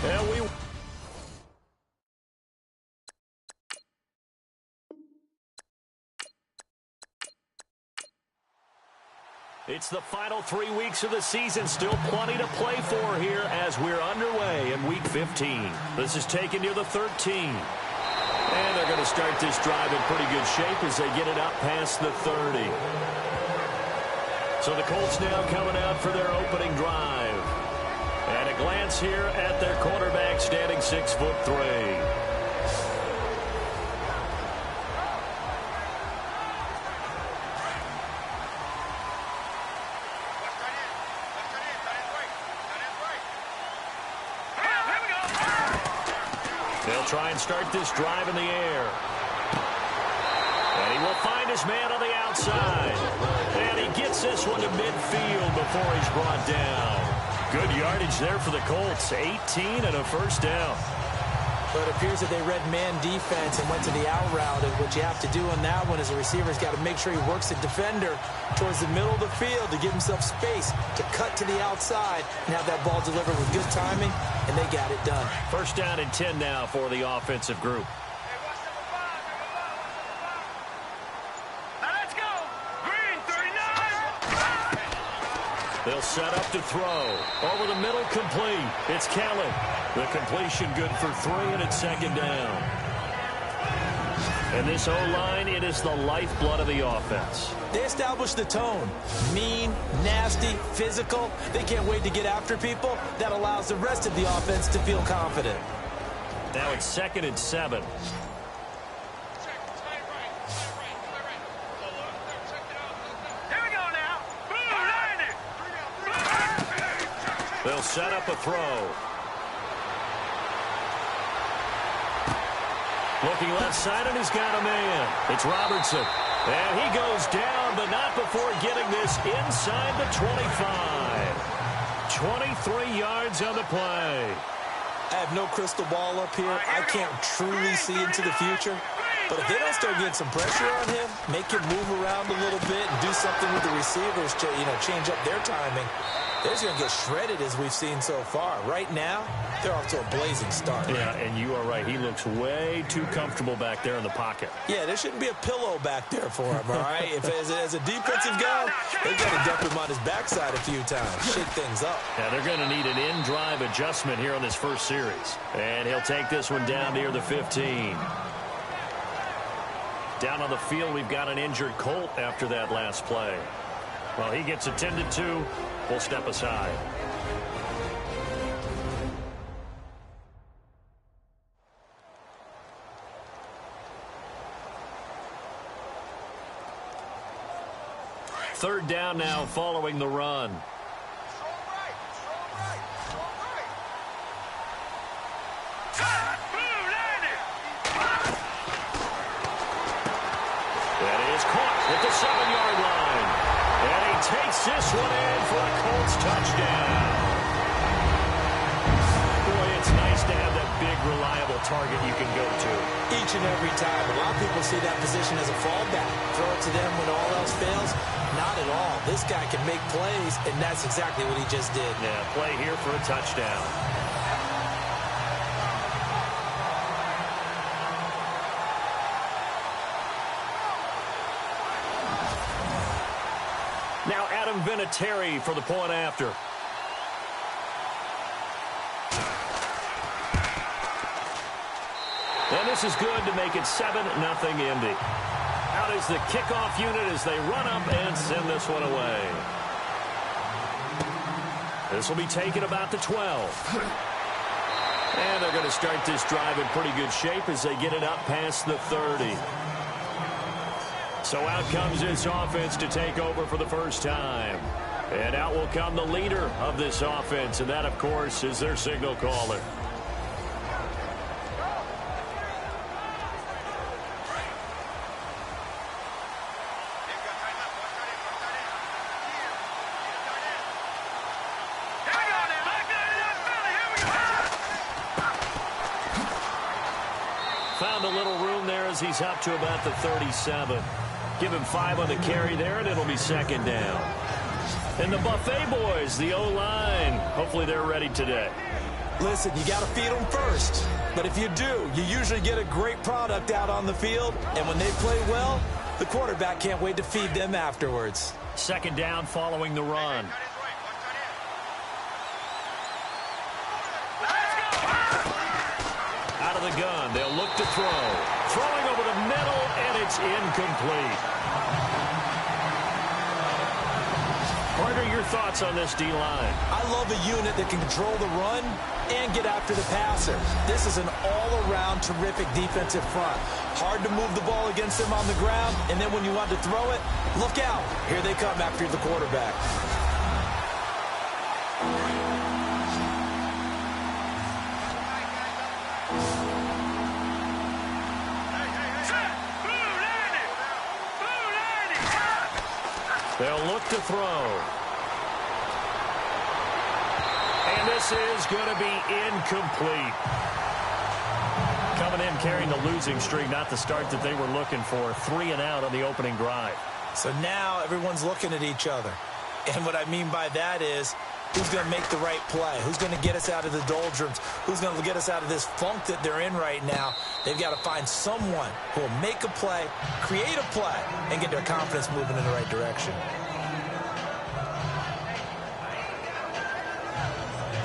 And we... It's the final 3 weeks of the season. Still plenty to play for here as we're underway in Week 15. This is taken near the 13. And they're going to start this drive in pretty good shape as they get it up past the 30. So the Colts now coming out for their opening drive. And a glance here at their quarterback, standing 6'3". They'll try and start this drive in the air. And he will find his man on the outside. And he gets this one to midfield before he's brought down. Good yardage there for the Colts. 18 and a first down. But it appears that they read man defense and went to the out route. And what you have to do on that one is a receiver's got to make sure he works the defender towards the middle of the field to give himself space to cut to the outside and have that ball delivered with good timing, and they got it done. First down and 10 now for the offensive group. Now let's go. Green 39. They'll set up to throw. Over the middle, complete. It's Kelly. The completion good for 3, and it's second down. And this O-line, it is the lifeblood of the offense. They establish the tone. Mean, nasty, physical. They can't wait to get after people. That allows the rest of the offense to feel confident. Now it's 2nd and 7. Here we go now. They'll set up a throw. Looking left side, and he's got a man. It's Robertson. And he goes down, but not before getting this inside the 25. 23 yards on the play. I have no crystal ball up here. I can't truly see into the future. But if they don't start getting some pressure on him, make him move around a little bit and do something with the receivers to, change up their timing, they're just going to get shredded as we've seen so far. Right now, they're off to a blazing start. Yeah, and you are right. He looks way too comfortable back there in the pocket. Yeah, there shouldn't be a pillow back there for him, all right? If as a defensive guy, they've got to dump him on his backside a few times, shake things up. Yeah, they're going to need an in-drive adjustment here on this first series. And he'll take this one down near the 15. Down on the field, we've got an injured Colt after that last play. Well, he gets attended to. We'll step aside. Third down now following the run. That is caught at the 7-yard line. And he takes this one in for a Colts touchdown. Boy, it's nice to have that big, reliable target you can go to. Each and every time. A lot of people see that position as a fallback. Throw it to them when all else fails. Not at all. This guy can make plays, and that's exactly what he just did. Yeah, play here for a touchdown. Now Adam Vinatieri for the point after. And this is good to make it 7-0 Indy. Out is the kickoff unit as they run up and send this one away. This will be taken about the 12. And they're going to start this drive in pretty good shape as they get it up past the 30. So out comes this offense to take over for the first time. And out will come the leader of this offense, and that, of course, is their signal caller. Found a little room there as he's up to about the 37. Give him 5 on the carry there, and it'll be second down. And the Buffet boys, the O-line, hopefully they're ready today. Listen, you got to feed them first. But if you do, you usually get a great product out on the field. And when they play well, the quarterback can't wait to feed them afterwards. Second down following the run. Out of the gun, they'll look to throw. Throwing over the middle, and it's incomplete. Carter, your thoughts on this D-line? I love a unit that can control the run and get after the passer. This is an all-around terrific defensive front. Hard to move the ball against them on the ground, and then when you want to throw it, look out. Here they come after the quarterback. They'll look to throw. And this is going to be incomplete. Coming in carrying the losing streak, not the start that they were looking for. 3 and out on the opening drive. So now everyone's looking at each other. And what I mean by that is, who's going to make the right play? Who's going to get us out of the doldrums? Who's going to get us out of this funk that they're in right now? They've got to find someone who will make a play, create a play, and get their confidence moving in the right direction.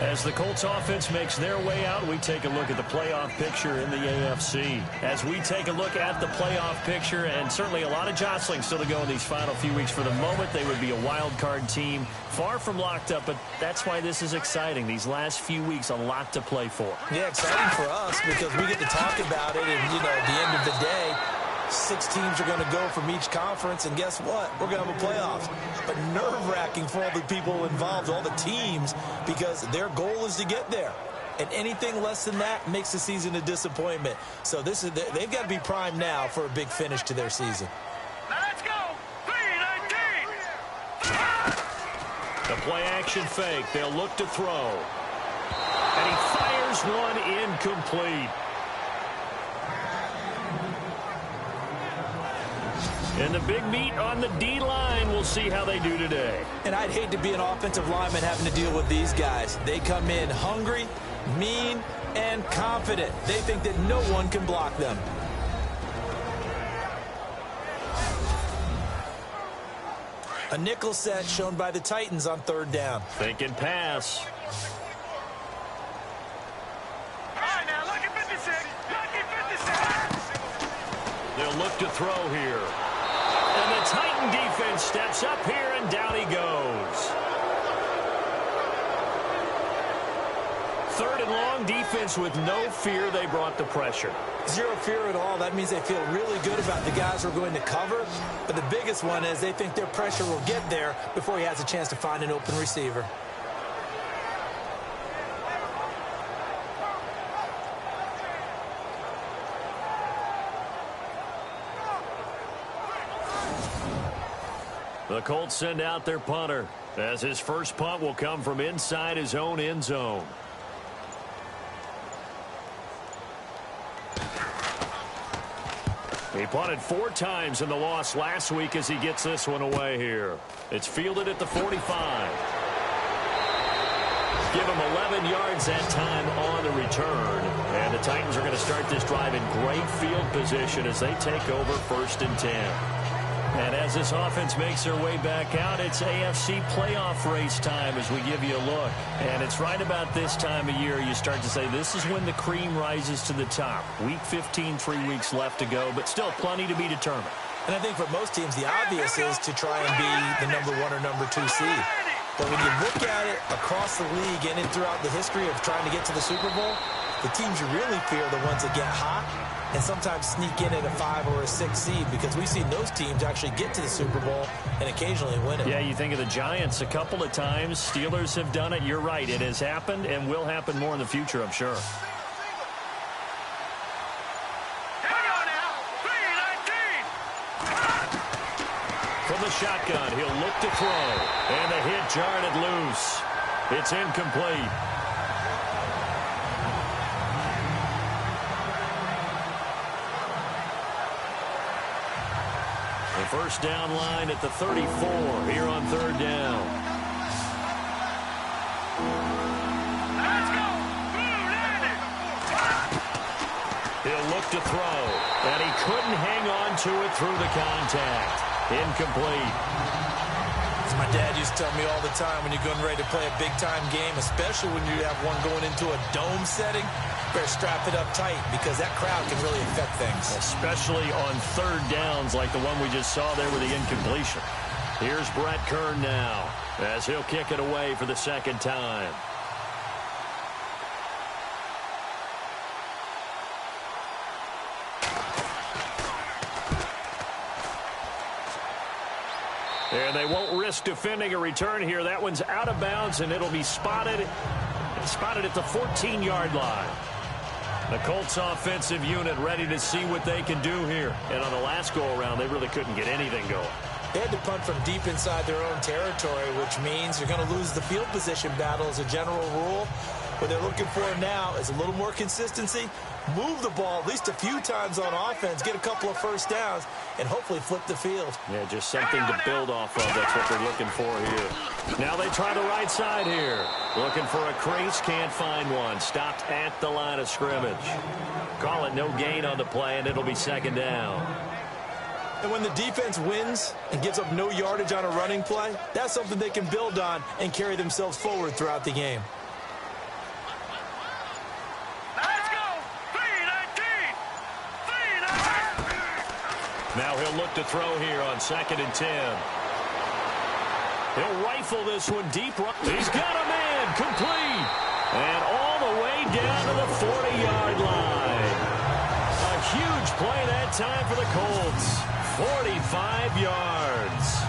As the Colts offense makes their way out, we take a look at the playoff picture in the AFC. As we take a look at the playoff picture, and certainly a lot of jostling still to go in these final few weeks. For the moment, they would be a wild card team, far from locked up, but that's why this is exciting. These last few weeks, a lot to play for. Yeah, exciting for us because we get to talk about it, and, at the end of the day, 6 teams are going to go from each conference, and guess what? We're going to have a playoffs. But nerve-wracking for all the people involved, all the teams, because their goal is to get there. And anything less than that makes the season a disappointment. So they've got to be primed now for a big finish to their season. Let's go! 3-19! The play-action fake. They'll look to throw. And he fires one incomplete. And the big meat on the D-line, we'll see how they do today. And I'd hate to be an offensive lineman having to deal with these guys. They come in hungry, mean, and confident. They think that no one can block them. A nickel set shown by the Titans on 3rd down. Thinking pass. All right, now, lucky 56. Lucky 56. They'll look to throw here. And the Titan defense steps up here, and down he goes. 3rd and long, defense with no fear. They brought the pressure. Zero fear at all. That means they feel really good about the guys who are going to cover. But the biggest one is they think their pressure will get there before he has a chance to find an open receiver. The Colts send out their punter, as his first punt will come from inside his own end zone. He punted 4 times in the loss last week as he gets this one away here. It's fielded at the 45. Give him 11 yards that time on the return. And the Titans are going to start this drive in great field position as they take over 1st and 10. And as this offense makes their way back out, it's AFC playoff race time as we give you a look. And it's right about this time of year you start to say this is when the cream rises to the top. Week 15, 3 weeks left to go, but still plenty to be determined. And I think for most teams, the obvious is to try and be the number 1 or number 2 seed. But when you look at it across the league and throughout the history of trying to get to the Super Bowl, the teams you really fear are the ones that get hot and sometimes sneak in at a 5 or a 6 seed, because we've seen those teams actually get to the Super Bowl and occasionally win it. Yeah, you think of the Giants a couple of times. Steelers have done it. You're right. It has happened and will happen more in the future, I'm sure. From the shotgun, he'll look to throw. And the hit jarred it loose. It's incomplete. The first down line at the 34 here on 3rd down. Let's go! to throw. And he couldn't hang on to it through the contact. Incomplete. As my dad used to tell me all the time, when you're getting ready to play a big-time game, especially when you have one going into a dome setting, better strap it up tight because that crowd can really affect things. Especially on third downs like the one we just saw there with the incompletion. Here's Brett Kern now as he'll kick it away for the second time. And they won't risk defending a return here. That one's out of bounds, and it'll be spotted at the 14-yard line. The Colts offensive unit ready to see what they can do here. And on the last go-around, they really couldn't get anything going. They had to punt from deep inside their own territory, which means you're going to lose the field position battle as a general rule. What they're looking for now is a little more consistency, move the ball at least a few times on offense, get a couple of first downs, and hopefully flip the field. Yeah, just something to build off of. That's what they're looking for here. Now they try the right side here. Looking for a crease, can't find one. Stopped at the line of scrimmage. Call it no gain on the play, and it'll be second down. And when the defense wins and gives up no yardage on a running play, that's something they can build on and carry themselves forward throughout the game. Now he'll look to throw here on 2nd and 10. He'll rifle this one deep. He's got a man complete. And all the way down to the 40-yard line. A huge play that time for the Colts. 45 yards.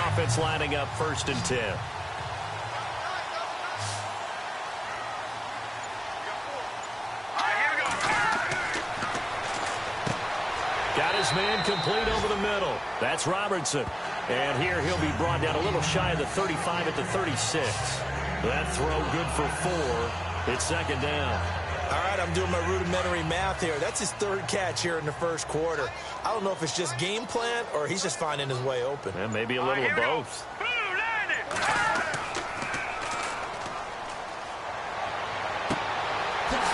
Offense lining up 1st and 10. Got his man complete over the middle. That's Robertson. And here he'll be brought down a little shy of the 35 at the 36. That throw good for 4. It's 2nd down. All right, I'm doing my rudimentary math here. That's his 3rd catch here in the 1st quarter. I don't know if it's just game plan or he's just finding his way open. And maybe a little of both.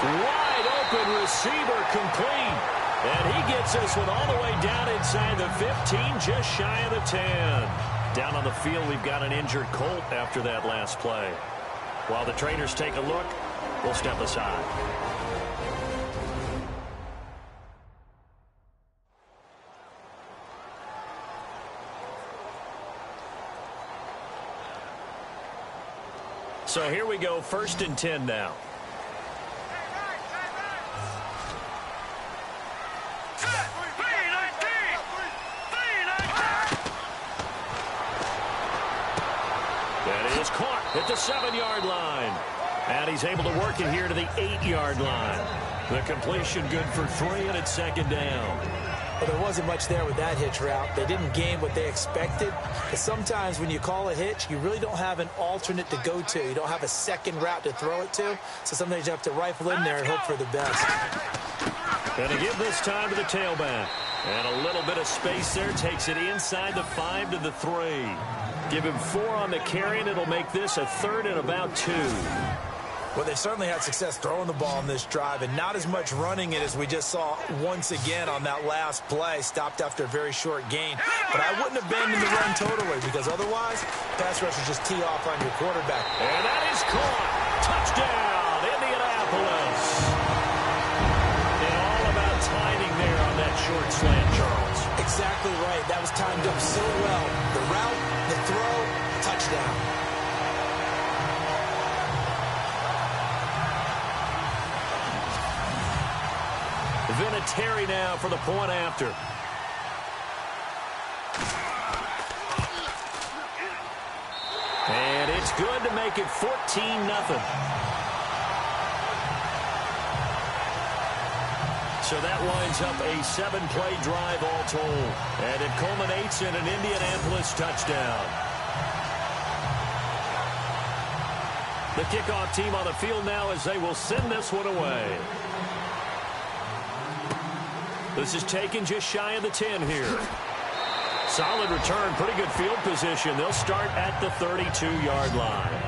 Wide open receiver complete. And he gets this one all the way down inside the 15, just shy of the 10. Down on the field, we've got an injured Colt after that last play. While the traders take a look, we'll step aside. So here we go, 1st and 10 now. That is caught at the 7-yard line. And he's able to work it here to the 8-yard line. The completion good for 3, and it's 2nd down. Well, there wasn't much there with that hitch route. They didn't gain what they expected. But sometimes when you call a hitch, you really don't have an alternate to go to. You don't have a second route to throw it to. So sometimes you have to rifle in there and hope for the best. Going to give this time to the tailback. And a little bit of space there. Takes it inside the 5 to the 3. Give him 4 on the carry, and it'll make this a 3rd and about 2. Well, they certainly had success throwing the ball on this drive and not as much running it as we just saw once again on that last play. Stopped after a very short gain. But I wouldn't abandon the run totally because otherwise, pass rushers just tee off on your quarterback. And that is caught. Touchdown, Indianapolis. And all about timing there on that short slant, Charles. Exactly right. That was timed up so well. The route, the throw, touchdown. Vinatieri now for the point after. And it's good to make it 14-0. So that winds up a 7-play drive all told. And it culminates in an Indianapolis touchdown. The kickoff team on the field now as they will send this one away. This is taken just shy of the 10 here. Solid return, pretty good field position. They'll start at the 32-yard line.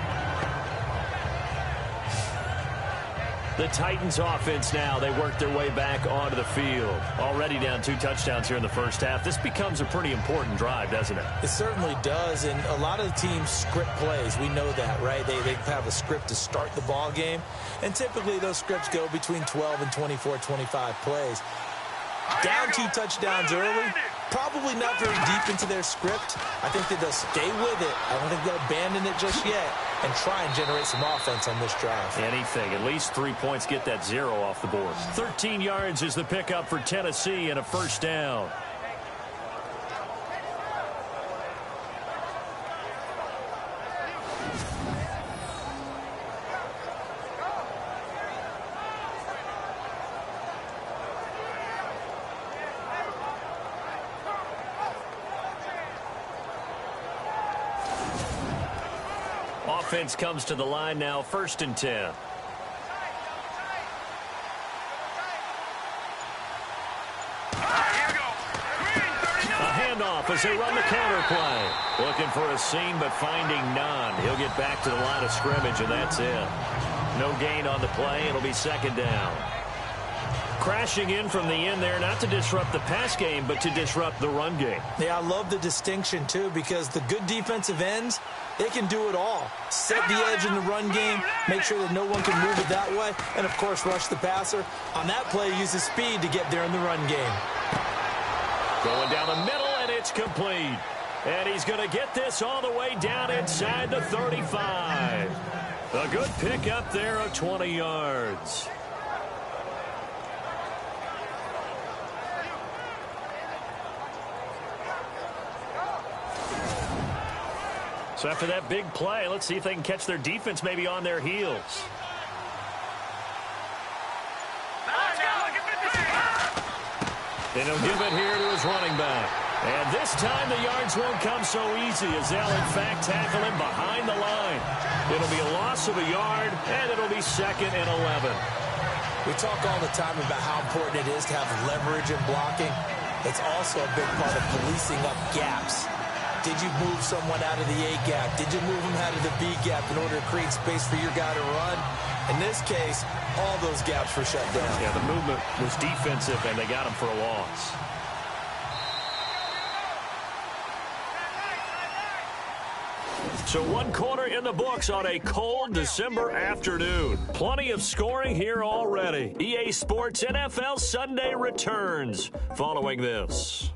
The Titans offense now, they work their way back onto the field. Already down 2 touchdowns here in the first half. This becomes a pretty important drive, doesn't it? It certainly does, and a lot of the teams script plays. We know that, right? They have a script to start the ball game, and typically those scripts go between 12 and 24, 25 plays. Down 2 touchdowns early, probably not very deep into their script. I think that they'll stay with it. I don't think they'll abandon it just yet and try and generate some offense on this drive. Anything. At least 3 points, get that 0 off the board. 13 yards is the pickup for Tennessee and a first down. Offense comes to the line now, 1st and 10. A handoff as they run the counter play. Looking for a seam, but finding none. He'll get back to the line of scrimmage, and that's it. No gain on the play. It'll be 2nd down. Crashing in from the end there, not to disrupt the pass game, but to disrupt the run game. Yeah, I love the distinction, too, because the good defensive ends, they can do it all. Set the edge in the run game, make sure that no one can move it that way, and, of course, rush the passer. On that play, use his speed to get there in the run game. Going down the middle, and it's complete. And he's going to get this all the way down inside the 35. A good pick up there of 20 yards. So after that big play, let's see if they can catch their defense maybe on their heels. And he'll give it here to his running back. And this time the yards won't come so easy as they'll in fact tackle him behind the line. It'll be a loss of a yard, and it'll be 2nd and 11. We talk all the time about how important it is to have leverage in blocking. It's also a big part of policing up gaps. Did you move someone out of the A gap? Did you move them out of the B gap in order to create space for your guy to run? In this case, all those gaps were shut down. Yeah, the movement was defensive, and they got him for a loss. So 1 quarter in the books on a cold December afternoon. Plenty of scoring here already. EA Sports NFL Sunday returns following this.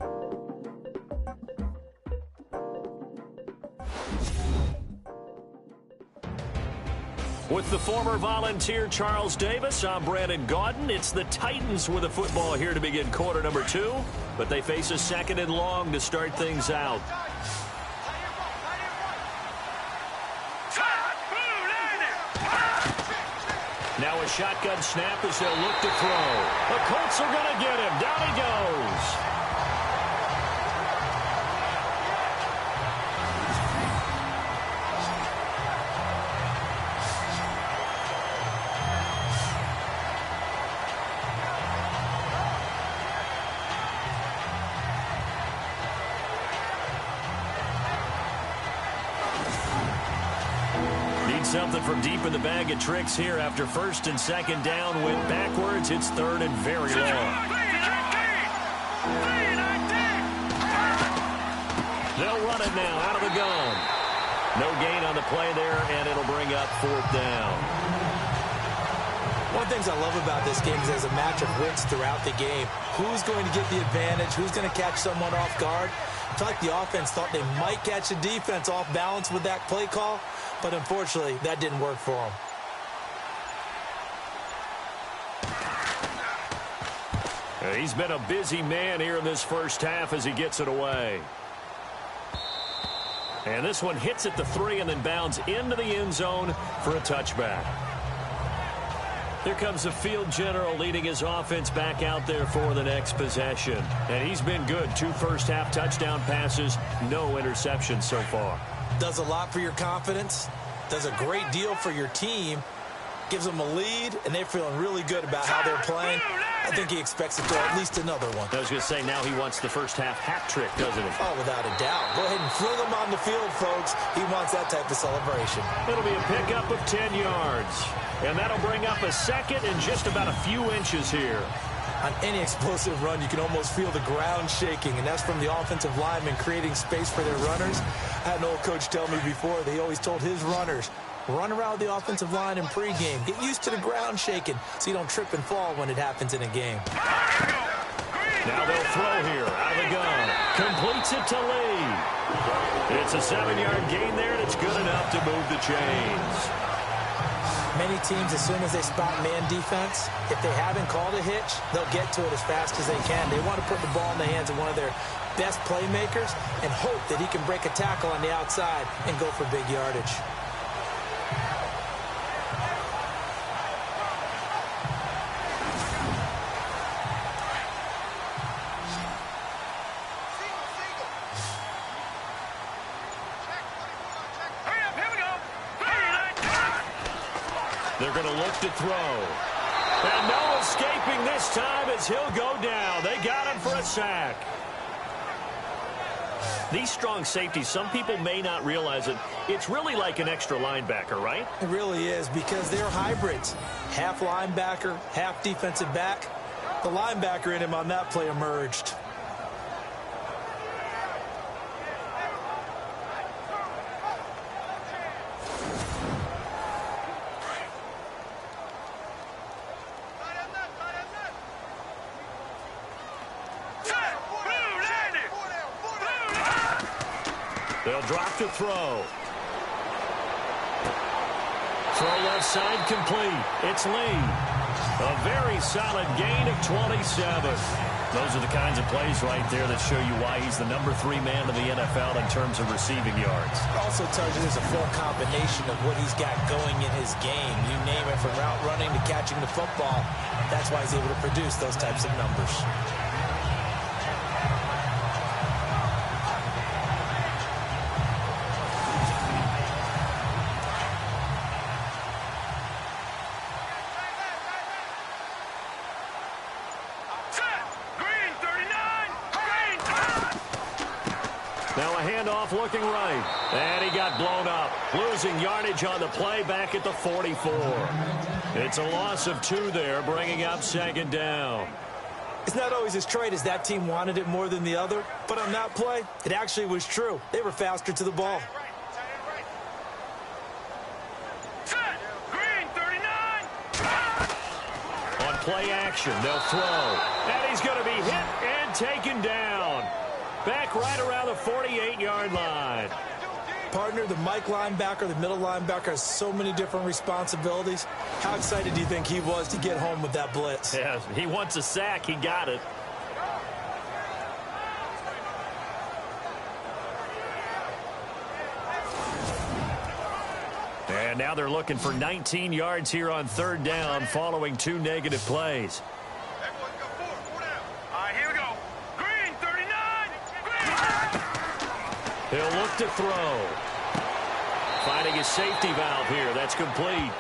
With the former Volunteer Charles Davis, I'm Brandon Gaudin. It's the Titans with the football here to begin quarter number 2, but they face a 2nd and long to start things out. Now a shotgun snap as they'll look to throw. The Colts are going to get him. Down he goes. Something from deep in the bag of tricks here after 1st and 2nd down. Went backwards. It's 3rd and very long. They'll run it now out of the gun. No gain on the play there, and it'll bring up 4th down. One of the things I love about this game is there's a match of wits throughout the game. Who's going to get the advantage? Who's going to catch someone off guard? I feel like the offense thought they might catch the defense off balance with that play call, but unfortunately, that didn't work for them. He's been a busy man here in this first half as he gets it away. And this one hits at the 3 and then bounds into the end zone for a touchback. Here comes the field general leading his offense back out there for the next possession. And he's been good. 2 first-half touchdown passes, no interceptions so far. Does a lot for your confidence, does a great deal for your team, gives them a lead, and they're feeling really good about how they're playing. I think he expects to throw at least another one. I was going to say, now he wants the first-half hat trick, doesn't he? Oh, without a doubt. Go ahead and fling him on the field, folks. He wants that type of celebration. It'll be a pickup of 10 yards. And that'll bring up a second and just about a few inches here. On any explosive run, you can almost feel the ground shaking, and that's from the offensive linemen creating space for their runners. I had an old coach tell me before, they always told his runners, run around the offensive line in pregame. Get used to the ground shaking so you don't trip and fall when it happens in a game. Now they'll throw here out of the gun. Completes it to Lee. It's a 7-yard gain there, and it's good enough to move the chains. Many teams, as soon as they spot man defense, if they haven't called a hitch, they'll get to it as fast as they can. They want to put the ball in the hands of one of their best playmakers and hope that he can break a tackle on the outside and go for big yardage. They're going to look to throw. And no escaping this time as he'll go down. They got him for a sack. These strong safeties, some people may not realize it. It's really like an extra linebacker, right? It really is, because they're hybrids. Half linebacker, half defensive back. The linebacker in him on that play emerged. They'll drop to throw. Throw left side complete. It's Lee. A very solid gain of 27. Those are the kinds of plays right there that show you why he's the number 3 man in the NFL in terms of receiving yards. Also tells you there's a full combination of what he's got going in his game. You name it, from route running to catching the football. That's why he's able to produce those types of numbers. Now a handoff looking right. And he got blown up. Losing yardage on the play back at the 44. It's a loss of 2 there, bringing up 2nd down. It's not always as straight as that team wanted it more than the other, but on that play, it actually was true. They were faster to the ball. On play action, they'll throw. And he's going to be hit and taken down. Back right around the 48-yard line. Partner, the Mike linebacker, the middle linebacker, has so many different responsibilities. How excited do you think he was to get home with that blitz? Yeah, he wants a sack. He got it. And now they're looking for 19 yards here on 3rd down following 2 negative plays. He'll look to throw. Finding his safety valve here. That's complete.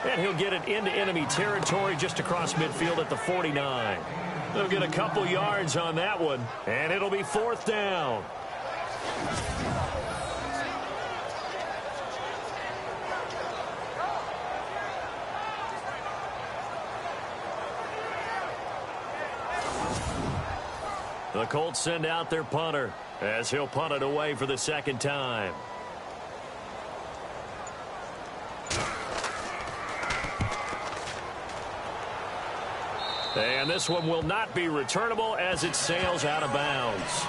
And he'll get it into enemy territory just across midfield at the 49. They'll get a couple yards on that one. And it'll be 4th down. The Colts send out their punter as he'll punt it away for the 2nd time. And this one will not be returnable as it sails out of bounds.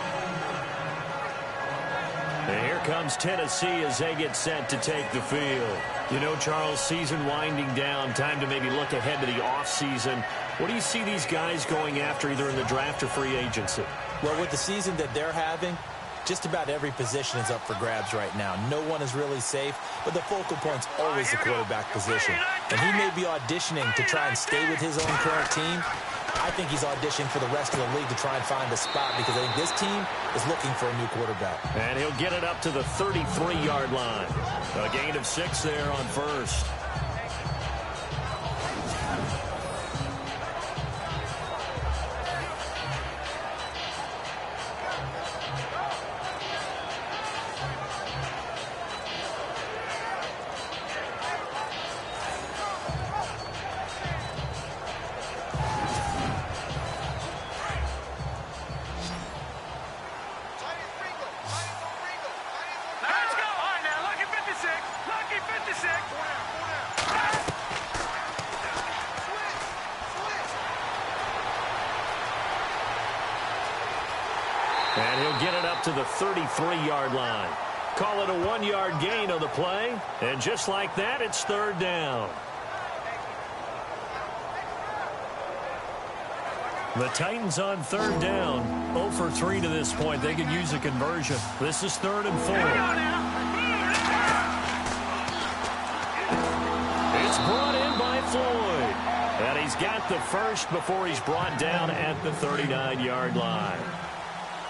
And here comes Tennessee as they get set to take the field. You know, Charles, season winding down, time to maybe look ahead to the offseason. What do you see these guys going after either in the draft or free agency? Well, with the season that they're having, just about every position is up for grabs right now. No one is really safe, but the focal point's always the quarterback position. And he may be auditioning to try and stay with his own current team. I think he's auditioning for the rest of the league to try and find a spot because I think this team is looking for a new quarterback. And he'll get it up to the 33-yard line. A gain of 6 there on first. And he'll get it up to the 33-yard line. Call it a 1-yard gain on the play. And just like that, it's third down. The Titans on third down. 0 for 3 to this point. They could use a conversion. This is 3rd and 4. It's brought in by Floyd. And he's got the first before he's brought down at the 39-yard line.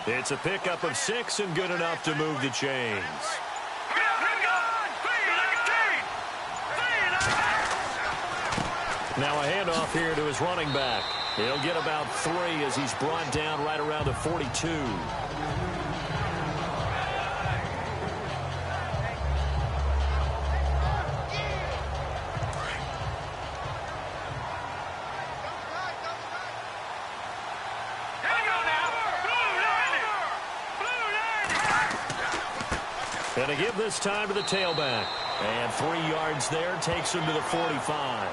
It's a pickup of 6 and good enough to move the chains. Now a handoff here to his running back. He'll get about 3 as he's brought down right around the 42. And to give this time to the tailback. And 3 yards there takes him to the 45.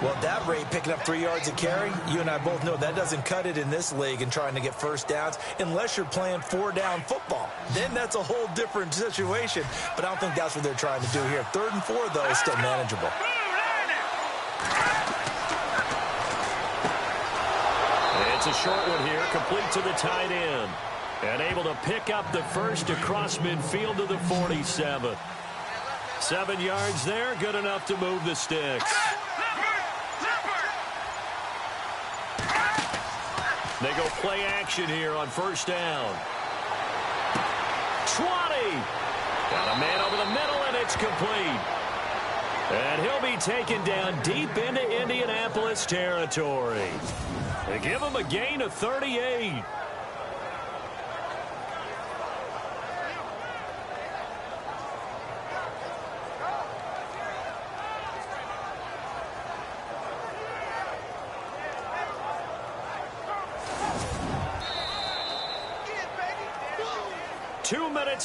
Well, at that rate, picking up 3 yards a carry, you and I both know that doesn't cut it in this league and trying to get first downs unless you're playing 4-down football. Then that's a whole different situation. But I don't think that's what they're trying to do here. 3rd and 4, though, is still manageable. It's a short one here, complete to the tight end. And able to pick up the first across midfield to the 47. 7 yards there, good enough to move the sticks. They go play action here on first down. 20. Got a man over the middle, and it's complete. And he'll be taken down deep into Indianapolis territory. They give him a gain of 38.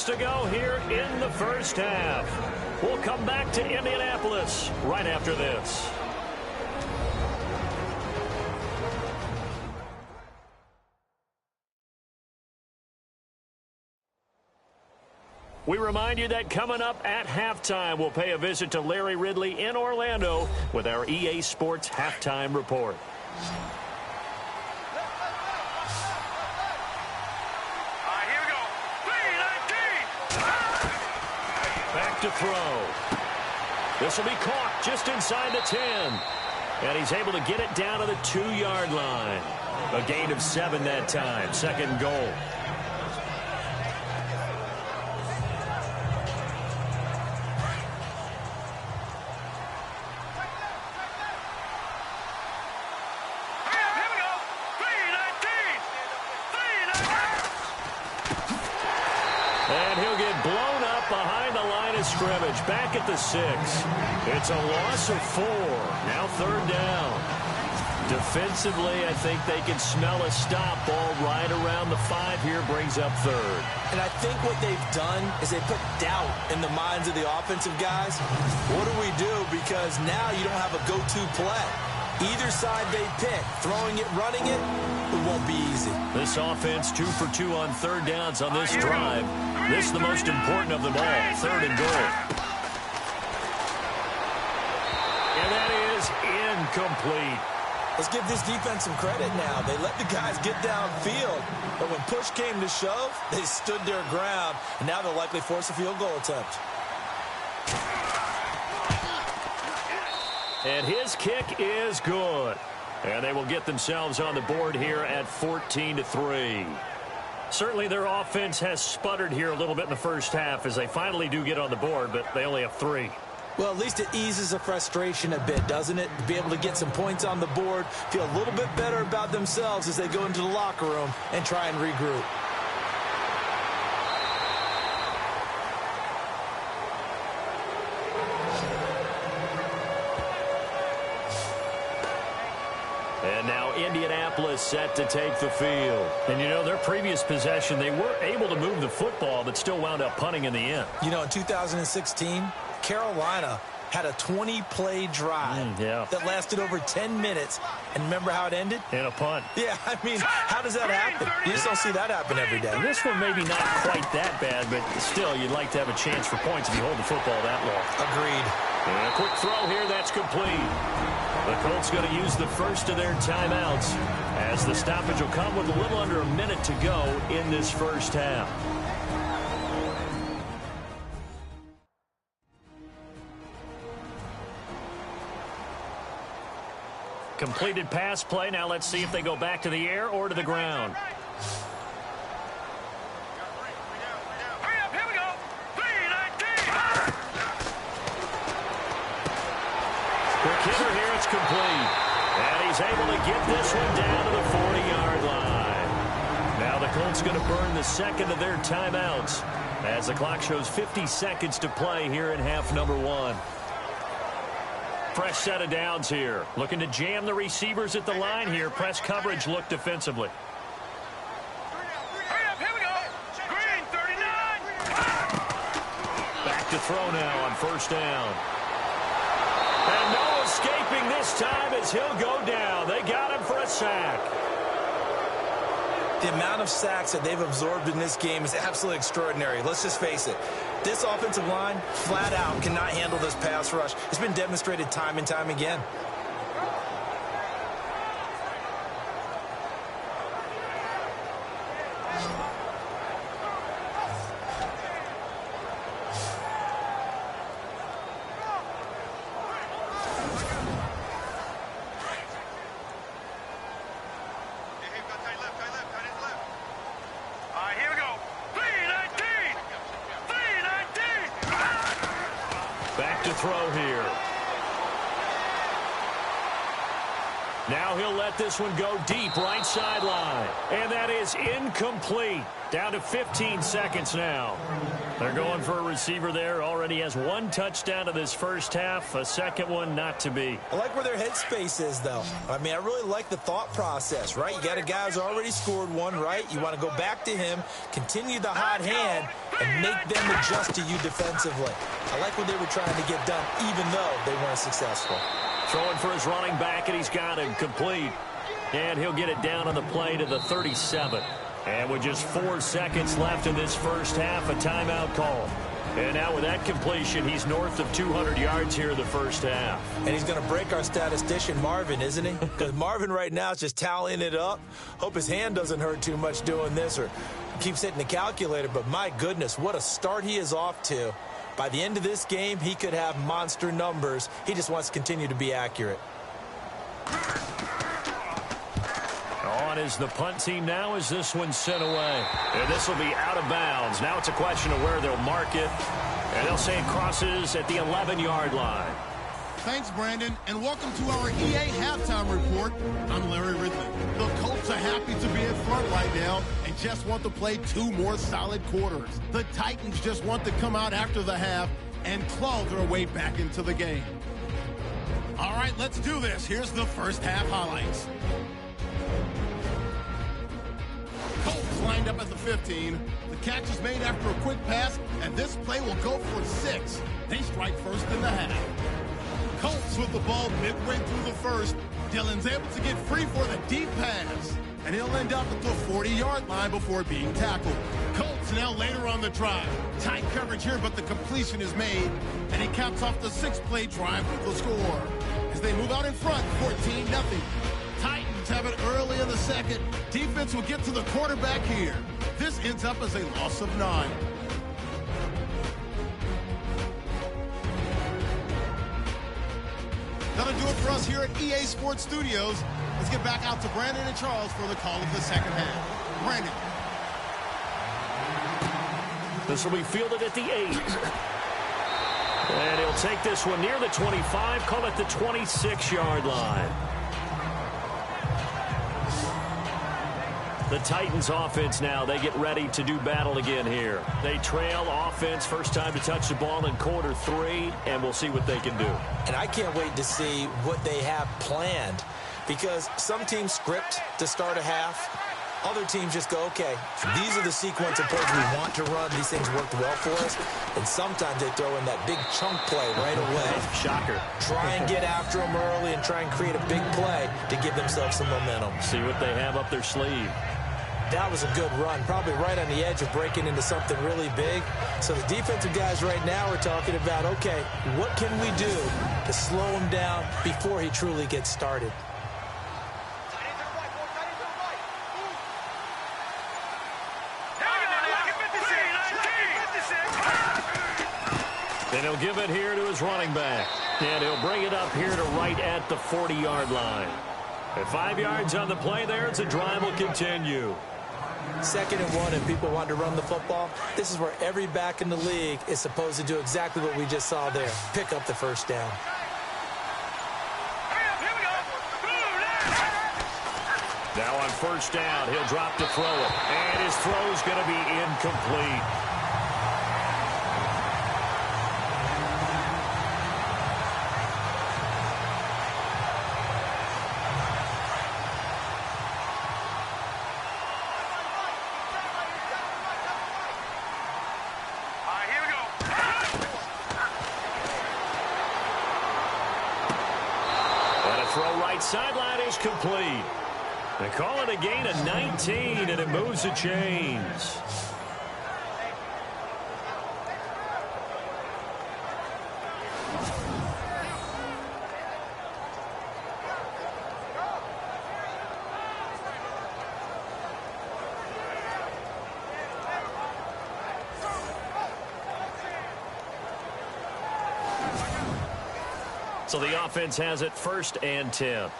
To go here in the first half. We'll come back to Indianapolis right after this. We remind you that coming up at halftime, we'll pay a visit to Larry Ridley in Orlando with our EA Sports Halftime Report. To throw. This will be caught just inside the 10. And he's able to get it down to the 2-yard line. A gain of 7 that time. 2nd goal. And he'll get blown up behind the line of scrimmage. Back at the 6. It's a loss of 4. Now 3rd down. Defensively, I think they can smell a stop ball right around the 5 here. Brings up 3rd. And I think what they've done is they put doubt in the minds of the offensive guys. What do we do? Because now you don't have a go-to play. Either side they pick, throwing it, running it, it won't be easy. This offense 2 for 2 on 3rd downs on this drive. This is the most important of them all, 3rd and goal. And that is incomplete. Let's give this defense some credit now. They let the guys get downfield, but when push came to shove, they stood their ground, and now they'll likely force a field goal attempt. And his kick is good. And they will get themselves on the board here at 14-3. Certainly their offense has sputtered here a little bit in the first half as they finally do get on the board, but they only have 3. Well, at least it eases the frustration a bit, doesn't it? To be able to get some points on the board, feel a little bit better about themselves as they go into the locker room and try and regroup. And now Indianapolis set to take the field. And, you know, their previous possession, they were able to move the football, but still wound up punting in the end. You know, in 2016, Carolina had a 20-play drive that lasted over 10 minutes. And remember how it ended? In a punt. Yeah, I mean, how does that happen? You just don't see that happen every day. And this one maybe not quite that bad, but still, you'd like to have a chance for points if you hold the football that long. Agreed. And a quick throw here, that's complete. The Colts going to use the first of their timeouts as the stoppage will come with a little under a minute to go in this first half. Completed pass play. Now let's see if they go back to the air or to the ground. Here we go. 3-19. Quick hitter here, it's complete. And he's able to get this one down to the 40-yard line. Now the Colts going to burn the second of their timeouts as the clock shows 50 seconds to play here in half number 1. Fresh set of downs here. Looking to jam the receivers at the line here. Press coverage look defensively. Here we go. Green, 39. Back to throw now on first down. And no escaping this time as he'll go down. They got him for a sack. The amount of sacks that they've absorbed in this game is absolutely extraordinary. Let's just face it. This offensive line, flat out, cannot handle this pass rush. It's been demonstrated time and time again. Here we go. 3-19. 3-19. Back to throw here. Now he'll let this one go deep right sideline. And that is incomplete. Down to 15 seconds now. They're going for a receiver there. Already has 1 touchdown to this first half. A second one not to be. I like where their headspace is, though. I mean, I really like the thought process, right? You got a guy who's already scored 1, right? You want to go back to him, continue the hot hand, and make them adjust to you defensively. I like what they were trying to get done, even though they weren't successful. Throwing for his running back, and he's got him complete. And he'll get it down on the play to the 37. And with just 4 seconds left in this first half, a timeout call. And now with that completion, he's north of 200 yards here in the first half. And he's going to break our statistician, Marvin, isn't he? Because Marvin right now is just tallying it up. Hope his hand doesn't hurt too much doing this or keeps hitting the calculator. But my goodness, what a start he is off to. By the end of this game, he could have monster numbers. He just wants to continue to be accurate. On is the punt team now as this one's sent away. And this will be out of bounds. Now it's a question of where they'll mark it. And they'll say it crosses at the 11-yard line. Thanks, Brandon, and welcome to our EA Halftime Report. I'm Larry Ridley. The Colts are happy to be in front right now and just want to play 2 more solid quarters. The Titans just want to come out after the half and claw their way back into the game. All right, let's do this. Here's the first half highlights. Colts lined up at the 15. The catch is made after a quick pass, and this play will go for 6. They strike first in the half. Colts with the ball midway through the first. Dillon's able to get free for the deep pass, and he'll end up at the 40-yard line before being tackled. Colts now later on the drive. Tight coverage here, but the completion is made, and he caps off the 6-play drive with the score. As they move out in front, 14-0. Colts have it early in the second. Defense will get to the quarterback here. This ends up as a loss of 9. That'll do it for us here at EA Sports Studios. Let's get back out to Brandon and Charles for the call of the second half. Brandon. This will be fielded at the 8. And he'll take this one near the 25, call it the 26-yard line. The Titans offense now, they get ready to do battle again here. They trail offense, first time to touch the ball in quarter 3, and we'll see what they can do. And I can't wait to see what they have planned, because some teams script to start a half. Other teams just go, okay, these are the sequence of plays we want to run. These things worked well for us. And sometimes they throw in that big chunk play right away. Shocker. Try and get after them early and try and create a big play to give themselves some momentum. See what they have up their sleeve. That was a good run, probably right on the edge of breaking into something really big. So the defensive guys right now are talking about, okay, what can we do to slow him down before he truly gets started? And he'll give it here to his running back. And he'll bring it up here to right at the 40-yard line. At 5 yards on the play there, the drive will continue. 2nd and 1, and people want to run the football. This is where every back in the league is supposed to do exactly what we just saw there. Pick up the first down. Now on first down, he'll drop to throw it. And his throw's going to be incomplete. Sideline is complete. They call it a gain of 19, and it moves the chains. So the offense has it 1st and 10.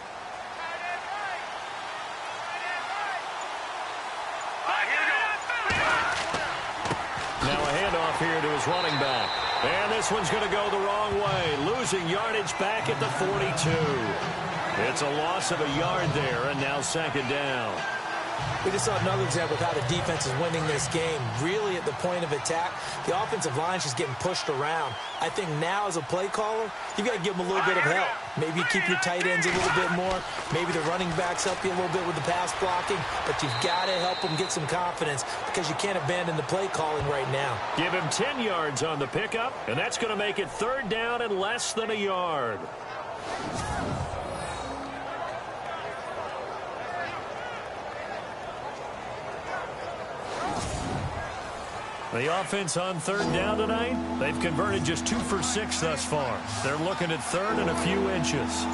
Now a handoff here to his running back. And this one's going to go the wrong way. Losing yardage back at the 42. It's a loss of a yard there, and now 2nd down. We just saw another example of how the defense is winning this game. Really at the point of attack, the offensive line's just getting pushed around. I think now as a play caller, you've got to give them a little bit of help. Maybe you keep your tight ends a little bit more. Maybe the running backs help you a little bit with the pass blocking. But you've got to help them get some confidence because you can't abandon the play calling right now. Give him 10 yards on the pickup, and that's going to make it 3rd down and less than a yard. The offense on 3rd down tonight, they've converted just 2 for 6 thus far. They're looking at 3rd and a few inches.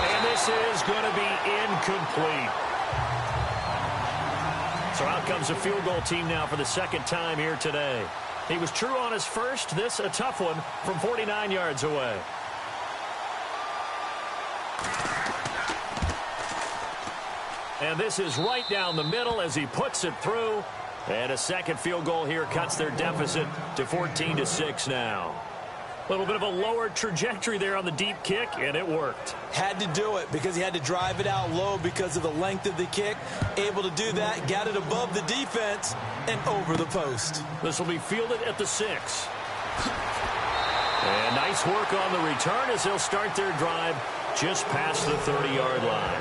And this is going to be incomplete. So out comes the field goal team now for the 2nd time here today. He was true on his first. This a tough one from 49 yards away. And this is right down the middle as he puts it through. And a 2nd field goal here cuts their deficit to 14-6 now. A little bit of a lower trajectory there on the deep kick, and it worked. Had to do it because he had to drive it out low because of the length of the kick. Able to do that, got it above the defense and over the post. This will be fielded at the 6. And nice work on the return as they'll start their drive just past the 30-yard line.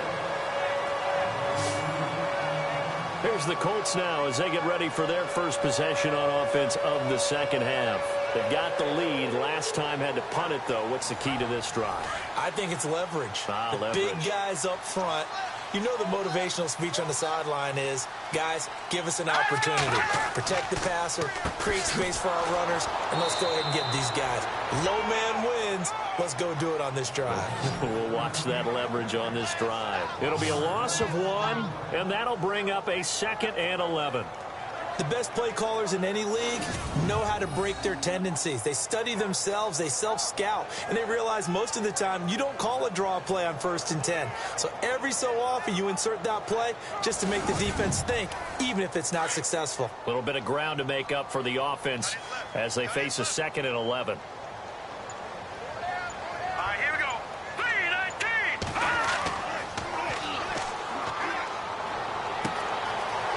Here's the Colts now as they get ready for their first possession on offense of the 2nd half. They've got the lead. Last time had to punt it, though. What's the key to this drive? I think it's leverage. Leverage. Big guys up front You know the motivational speech on the sideline is, guys, give us an opportunity. Protect the passer, create space for our runners, and let's go ahead and get these guys. Low man wins. Let's go do it on this drive. We'll watch that leverage on this drive. It'll be a loss of 1, and that'll bring up a 2nd and 11. The best play callers in any league know how to break their tendencies. They study themselves, they self-scout, and they realize most of the time you don't call a draw play on 1st and 10. So every so often you insert that play just to make the defense think, even if it's not successful. A little bit of ground to make up for the offense as they face a 2nd and 11. Here we go. 3-19.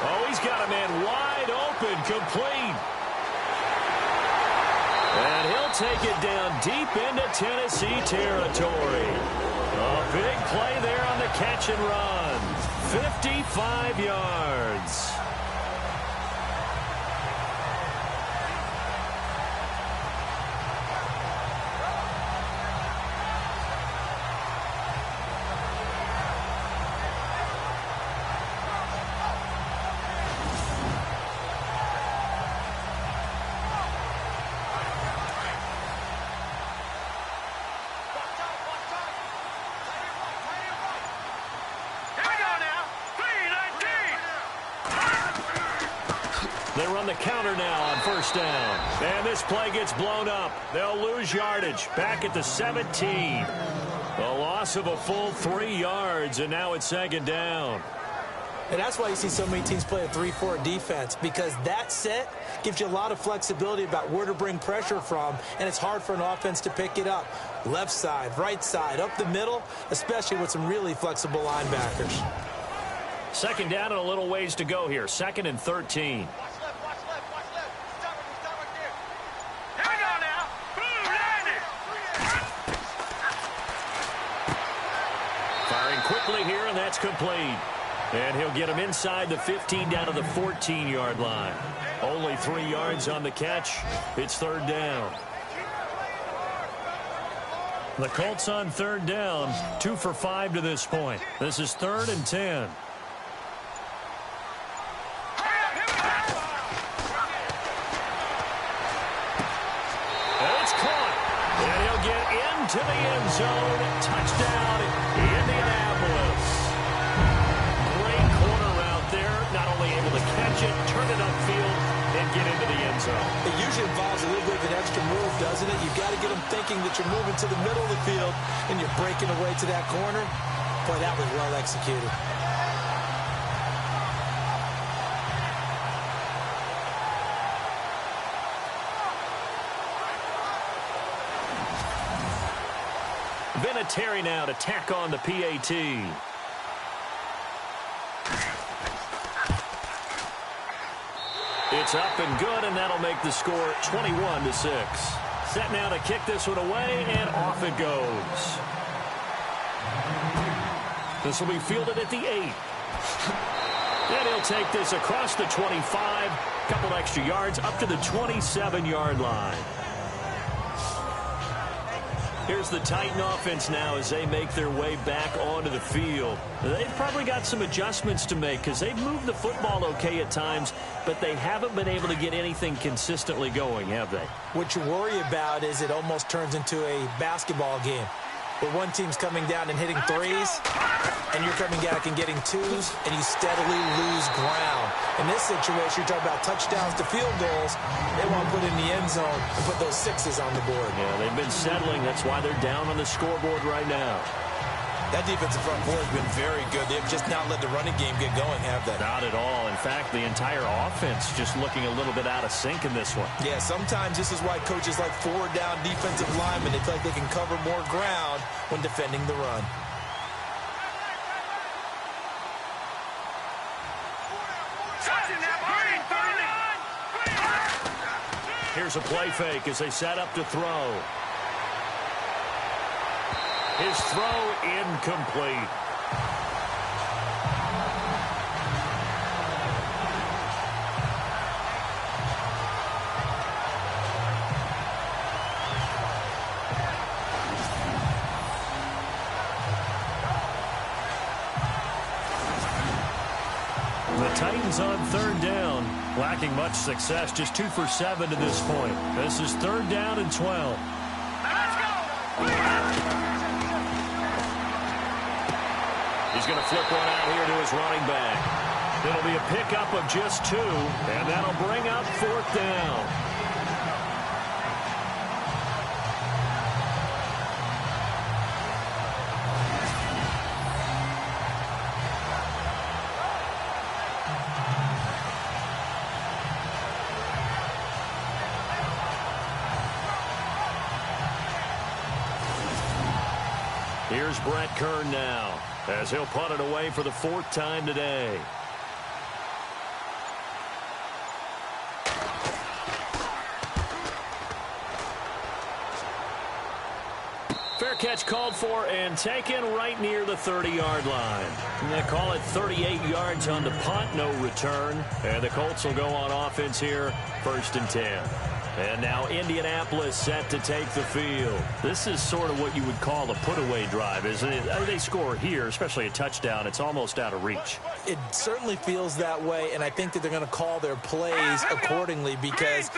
Oh, he's got a man wide open, complete. And he'll take it down deep into Tennessee territory. A big play there on the catch and run. 55 yards. They run the counter now on 1st down. And this play gets blown up. They'll lose yardage back at the 17. A loss of a full 3 yards, and now it's 2nd down. And that's why you see so many teams play a 3-4 defense, because that set gives you a lot of flexibility about where to bring pressure from, and it's hard for an offense to pick it up. Left side, right side, up the middle, especially with some really flexible linebackers. 2nd down and a little ways to go here. 2nd and 13. Quickly here, and that's complete. And he'll get him inside the 15 down to the 14-yard line. Only 3 yards on the catch. It's 3rd down. The Colts on 3rd down, 2 for 5 to this point. This is 3rd and 10. And it's caught. And he'll get into the end zone. Touchdown, Indianapolis. Great corner out there. Not only able to catch it, turn it upfield, and get into the end zone. It usually involves a little bit of an extra move, doesn't it? You've got to get them thinking that you're moving to the middle of the field and you're breaking away to that corner. Boy, that was well executed. Vinatieri now to tack on the PAT. It's up and good, and that'll make the score 21-6. Set now to kick this one away, and off it goes. This will be fielded at the 8. And he'll take this across the 25, couple extra yards up to the 27-yard line. Here's the Titan offense now as they make their way back onto the field. They've probably got some adjustments to make because they've moved the football okay at times, but they haven't been able to get anything consistently going, have they? What you worry about is it almost turns into a basketball game where one team's coming down and hitting threes, and you're coming back and getting twos, and you steadily lose ground. In this situation, you're talking about touchdowns to field goals. They want to put in the end zone and put those sixes on the board. Yeah, they've been settling. That's why they're down on the scoreboard right now. That defensive front four has been very good. They've just not let the running game get going, have they? Not at all. In fact, the entire offense just looking a little bit out of sync in this one. Yeah, sometimes this is why coaches like forward-down defensive linemen, they feel like they can cover more ground when defending the run. Here's a play fake as they set up to throw. His throw incomplete. Titans on third down. Lacking much success, just 2 for 7 to this point. This is third down and 12. Let's go! He's going to flip one out here to his running back. It'll be a pickup of just 2, and that'll bring up fourth down. Here's Brett Kern now, as he'll punt it away for the 4th time today. Fair catch called for and taken right near the 30-yard line. They call it 38 yards on the punt, no return. And the Colts will go on offense here, 1st and 10. And now Indianapolis set to take the field. This is sort of what you would call a put-away drive, isn't it? They score here, especially a touchdown. It's almost out of reach. It certainly feels that way, and I think that they're going to call their plays accordingly, because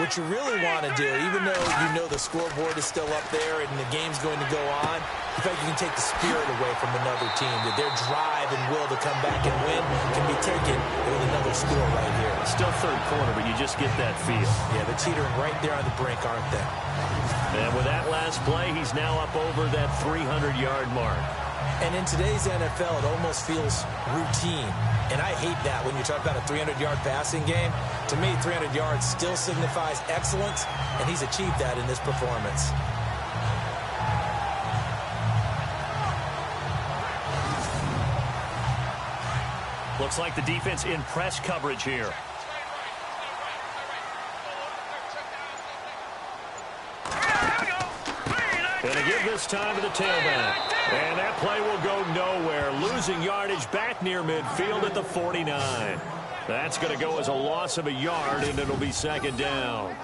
what you really want to do, even though you know the scoreboard is still up there and the game's going to go on, in fact, you can take the spirit away from another team, that their drive and will to come back and win can be taken with another score right here. Still third quarter, but you just get that feel. Yeah, they're teetering right there on the brink, aren't they? And with that last play, he's now up over that 300-yard mark. And in today's NFL, it almost feels routine. And I hate that when you talk about a 300-yard passing game. To me, 300 yards still signifies excellence, and he's achieved that in this performance. Looks like the defense in press coverage here. Going to give this time to the tailback. And that play will go nowhere. Losing yardage back near midfield at the 49. That's going to go as a loss of a yard, and it'll be 2nd down.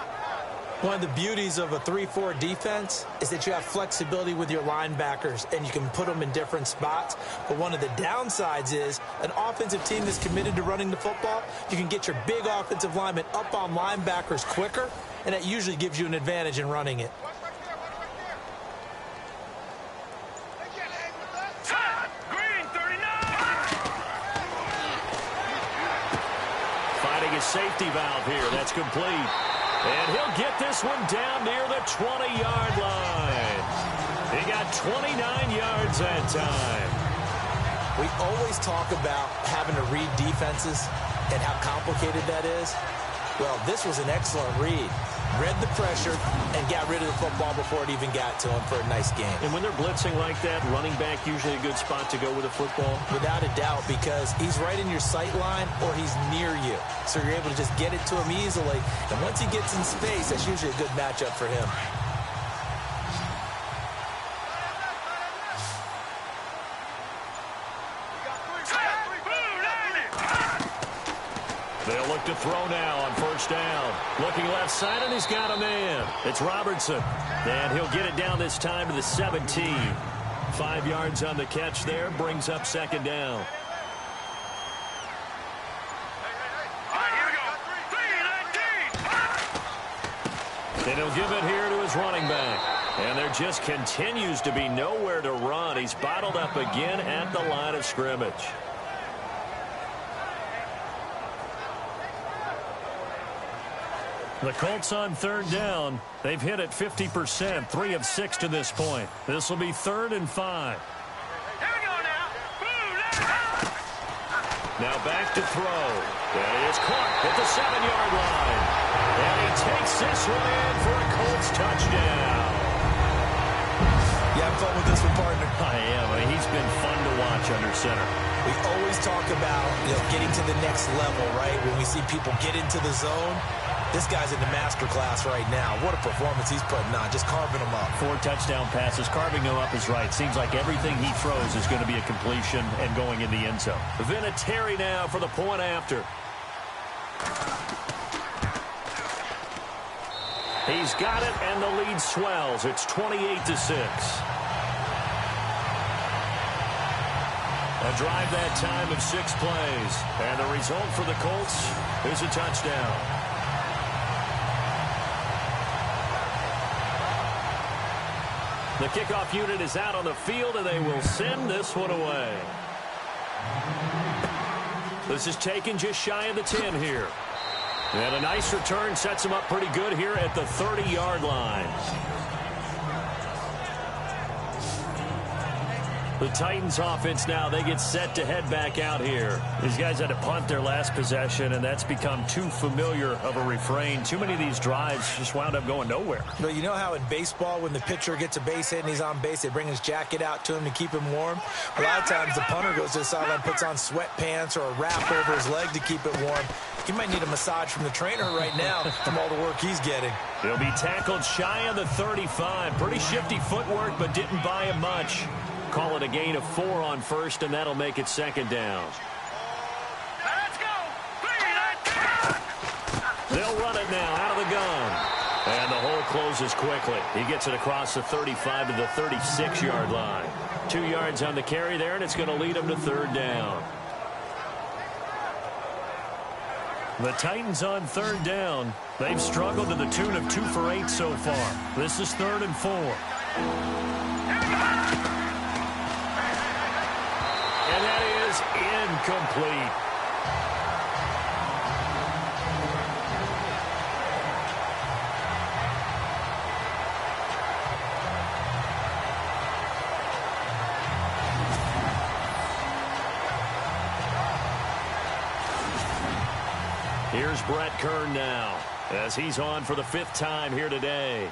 One of the beauties of a 3-4 defense is that you have flexibility with your linebackers, and you can put them in different spots. But one of the downsides is an offensive team that's committed to running the football. You can get your big offensive linemen up on linebackers quicker, and that usually gives you an advantage in running it. Finding a safety valve here. That's complete. And he'll get this one down near the 20-yard line. He got 29 yards that time. We always talk about having to read defenses and how complicated that is. Well, this was an excellent read. Read the pressure and got rid of the football before it even got to him for a nice game. And when they're blitzing like that, running back usually a good spot to go with a football? Without a doubt, because he's right in your sight line or he's near you. So you're able to just get it to him easily. And once he gets in space, that's usually a good matchup for him. They'll look to throw now on 1st down. Looking left side, and he's got a man. It's Robertson. And he'll get it down this time to the 17. 5 yards on the catch there, brings up 2nd down. And he'll give it here to his running back. And there just continues to be nowhere to run. He's bottled up again at the line of scrimmage. The Colts on 3rd down. They've hit it 50%, 3 of 6 to this point. This will be 3rd and 5. Here we go now. Now back to throw. And he is caught at the 7-yard line. And he takes this one in for a Colts touchdown. You having fun with this one, partner? I am. I mean, he's been fun to watch under center. We always talk about, getting to the next level, right? When we see people get into the zone. This guy's in the master class right now. What a performance he's putting on, just carving them up. 4 touchdown passes, carving them up is right. Seems like everything he throws is going to be a completion and going in the end zone. Vinatieri now for the point after. He's got it, and the lead swells. It's 28-6. A drive that time of 6 plays. And the result for the Colts is a touchdown. The kickoff unit is out on the field, and they will send this one away. This is taken just shy of the 10 here. And a nice return sets him up pretty good here at the 30-yard line. The Titans offense now, they get set to head back out here. These guys had to punt their last possession, and that's become too familiar of a refrain. Too many of these drives just wound up going nowhere. But you know how in baseball, when the pitcher gets a base hit and he's on base, they bring his jacket out to him to keep him warm? A lot of times the punter goes to the sideline, puts on sweatpants or a wrap over his leg to keep it warm. He might need a massage from the trainer right now from all the work he's getting. He'll be tackled shy of the 35. Pretty shifty footwork, but didn't buy him much. Call it a gain of 4 on first, and that'll make it second down. Let's go! They'll run it now out of the gun. And the hole closes quickly. He gets it across the 35 to the 36-yard line. 2 yards on the carry there, and it's going to lead him to third down. The Titans on third down. They've struggled to the tune of 2 for 8 so far. This is 3rd and 4. And that is incomplete. Here's Brett Kern now, as he's on for the 5th time here today.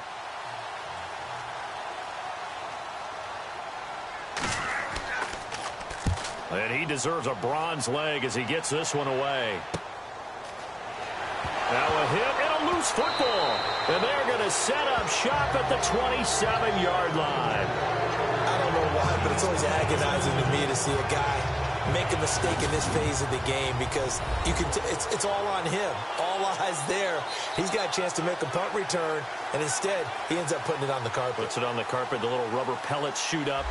And he deserves a bronze leg as he gets this one away. Now a hit and a loose football. And they're going to set up shop at the 27-yard line. I don't know why, but it's always agonizing to me to see a guy make a mistake in this phase of the game, because you can it's all on him. All eyes there. He's got a chance to make a punt return, and instead he ends up putting it on the carpet. Puts it on the carpet. The little rubber pellets shoot up.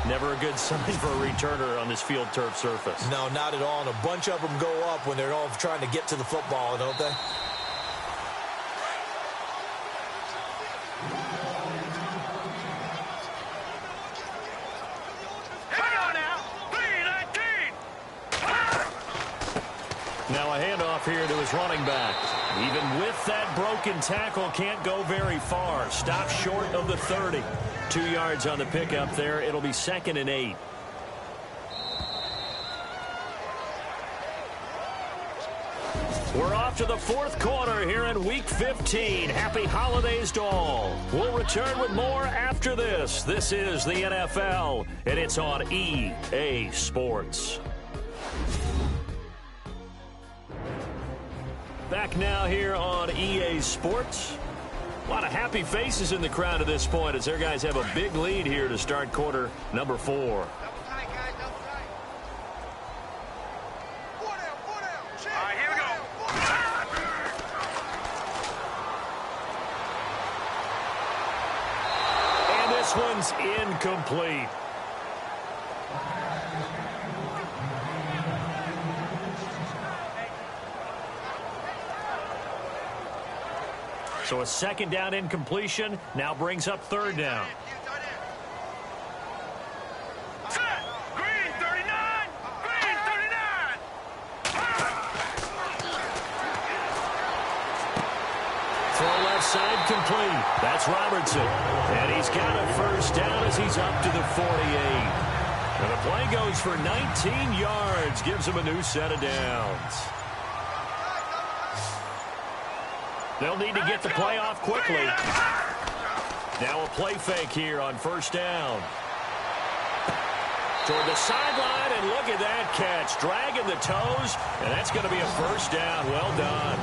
Never a good sign for a returner on this field turf surface. No, not at all. And a bunch of them go up when they're all trying to get to the football, don't they? Now a handoff here to his running back. Even with that broken tackle, can't go very far. Stop short of the 30. 2 yards on the pickup there. It'll be 2nd and 8. We're off to the 4th quarter here in Week 15. Happy holidays to all. We'll return with more after this. This is the NFL, and it's on EA Sports. Back now here on EA Sports. A lot of happy faces in the crowd at this point as their guys have a big lead here to start quarter number 4. All right, here we go. And this one's incomplete. So a 2nd down incompletion now brings up 3rd down. Set. Green 39. Green 39. Throw left side complete. That's Robertson. And he's got a 1st down as he's up to the 48. And the play goes for 19 yards. Gives him a new set of downs. They'll need to get the play off quickly. Now a play fake here on 1st down. Toward the sideline, and look at that catch. Dragging the toes, and that's going to be a 1st down. Well done.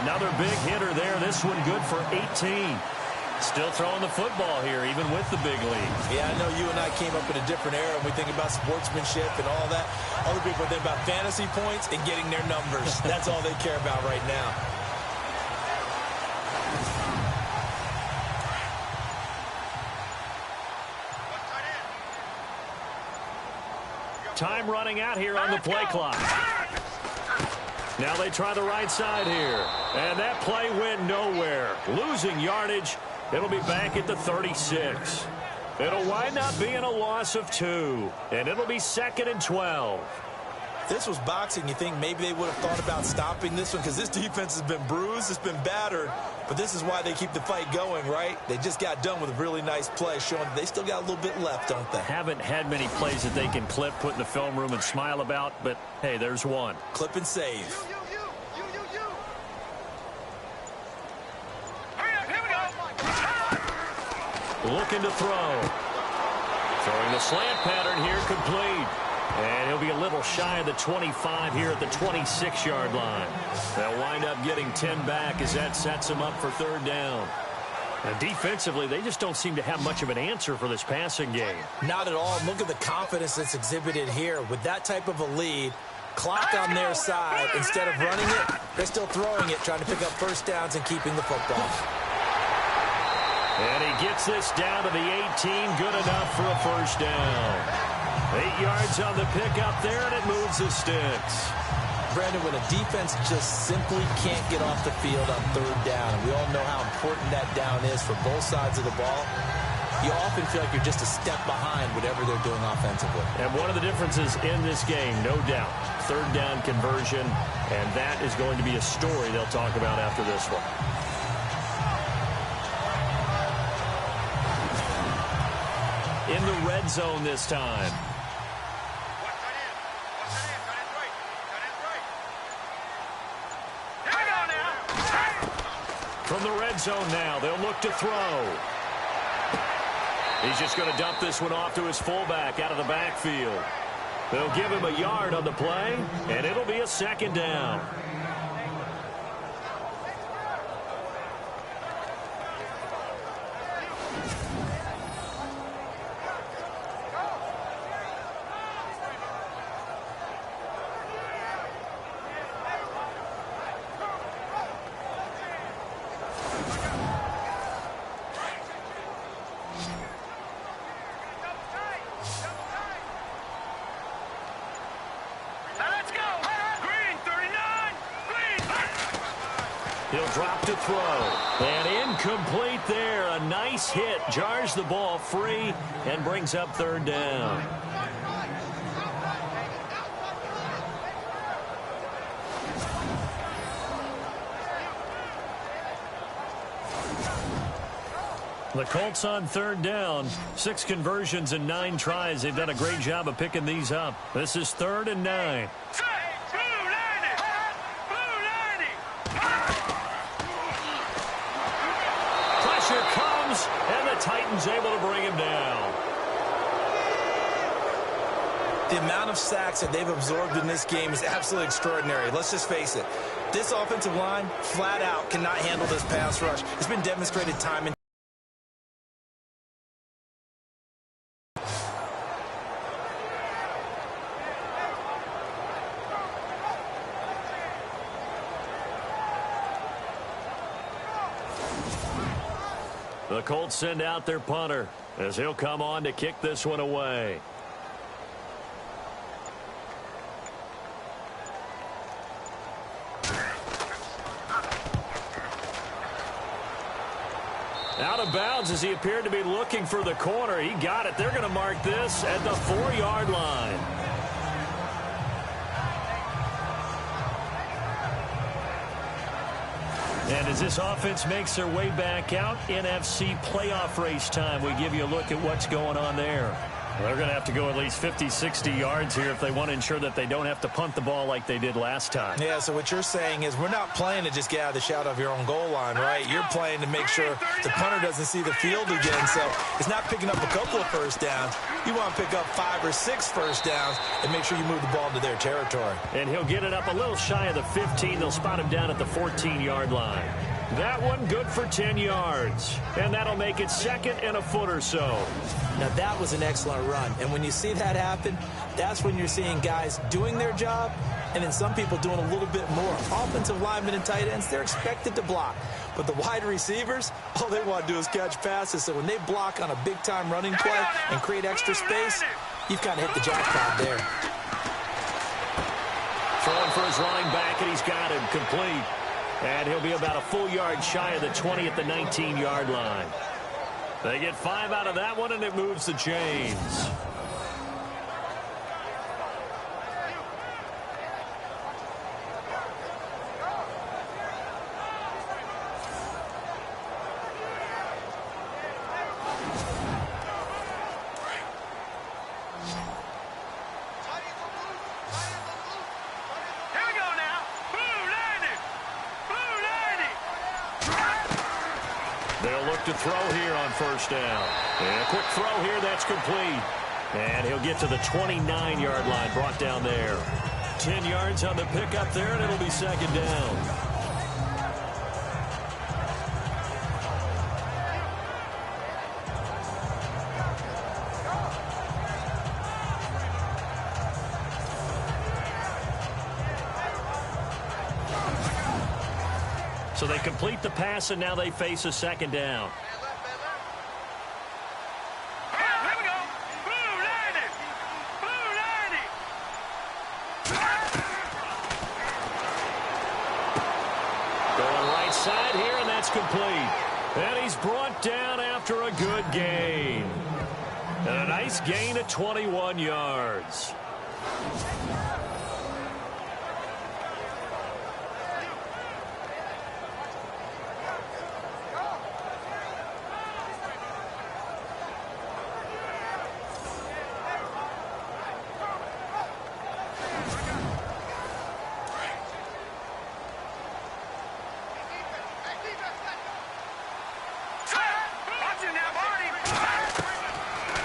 Another big hitter there. This one good for 18. Still throwing the football here, even with the big lead. Yeah, I know you and I came up in a different era, and we think about sportsmanship and all that. Other people think about fantasy points and getting their numbers. That's all they care about right now. Time running out here on the play clock. Now they try the right side here. And that play went nowhere. Losing yardage. It'll be back at the 36. It'll wind up being a loss of 2. And it'll be 2nd and 12. This was boxing. You think maybe they would have thought about stopping this one because this defense has been bruised, it's been battered, but this is why they keep the fight going, right? They just got done with a really nice play, showing they still got a little bit left, don't they? Haven't had many plays that they can clip, put in the film room, and smile about, but hey, there's one. Clip and save. Looking to throw. Throwing the slant pattern here, complete. And he'll be a little shy of the 25 here at the 26-yard line. They'll wind up getting 10 back as that sets them up for 3rd down. Now, defensively, they just don't seem to have much of an answer for this passing game. Not at all. Look at the confidence that's exhibited here. With that type of a lead, clock on their side, instead of running it, they're still throwing it, trying to pick up first downs and keeping the football. And he gets this down to the 18, good enough for a first down. 8 yards on the pickup there, and it moves the sticks. Brandon, when a defense just simply can't get off the field on 3rd down, and we all know how important that down is for both sides of the ball, you often feel like you're just a step behind whatever they're doing offensively. And one of the differences in this game, no doubt, 3rd down conversion, and that is going to be a story they'll talk about after this one. In the red zone this time. From the red zone now, they'll look to throw. He's just going to dump this one off to his fullback out of the backfield. They'll give him a yard on the play, and it'll be a 2nd down. He'll drop to throw. And incomplete there. A nice hit. Jars the ball free and brings up 3rd down. The Colts on 3rd down. 6 conversions and 9 tries. They've done a great job of picking these up. This is 3rd and 9. And the Titans able to bring him down. The amount of sacks that they've absorbed in this game is absolutely extraordinary. Let's just face it. This offensive line, flat out, cannot handle this pass rush. It's been demonstrated time and the Colts send out their punter as he'll come on to kick this one away. Out of bounds as he appeared to be looking for the corner. He got it. They're going to mark this at the 4-yard line. And as this offense makes their way back out, NFC playoff race time, we give you a look at what's going on there. They're going to have to go at least 50, 60 yards here if they want to ensure that they don't have to punt the ball like they did last time. Yeah, so what you're saying is we're not playing to just get out of the shadow of your own goal line, right? You're playing to make sure the punter doesn't see the field again. So it's not picking up a couple of first downs. You want to pick up 5 or 6 first downs and make sure you move the ball into their territory. And he'll get it up a little shy of the 15. They'll spot him down at the 14-yard line. That one good for 10 yards. And that'll make it 2nd and a foot or so. Now, that was an excellent run. And when you see that happen, that's when you're seeing guys doing their job and then some people doing a little bit more. Offensive linemen and tight ends, they're expected to block. But the wide receivers, all they want to do is catch passes. So when they block on a big-time running play and create extra space, you've kind of hit the jackpot there. Throwing for his running back, and he's got him complete. And he'll be about a full yard shy of the 20 at the 19-yard line. They get 5 out of that one, and it moves the chains. To throw here on first down. And a quick throw here, that's complete. And he'll get to the 29-yard line, brought down there. 10 yards on the pickup there, and it'll be second down. So they complete the pass, and now they face a second down. Here we go. Blue 90. Blue 90. Going right side here, and that's complete. And he's brought down after a good gain. And a nice gain of 21 yards.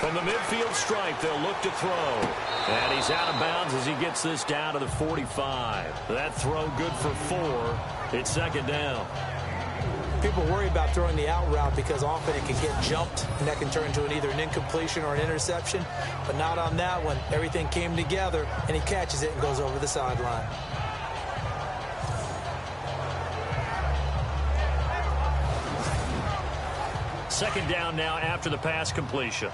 From the midfield stripe, they'll look to throw. And he's out of bounds as he gets this down to the 45. That throw good for 4. It's second down. People worry about throwing the out route because often it can get jumped, and that can turn into either an incompletion or an interception. But not on that one. Everything came together, and he catches it and goes over the sideline. Second down now after the pass completion.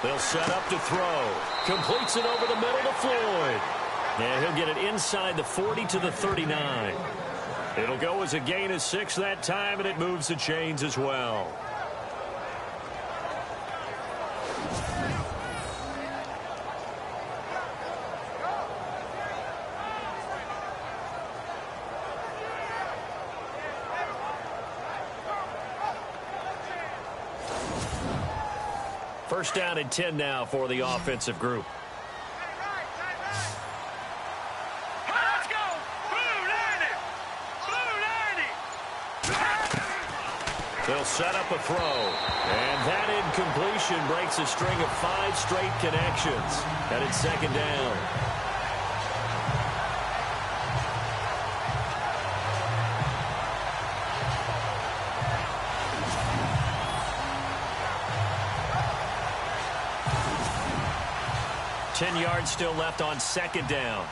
They'll set up to throw. Completes it over the middle to Floyd. And he'll get it inside the 40 to the 39. It'll go as a gain of 6 that time, and it moves the chains as well. First down and 10 now for the offensive group. Let's go! Blue 90! Blue 90! They'll set up a throw. And that incompletion breaks a string of 5 straight connections. And it's second down. Ten yards still left on second down.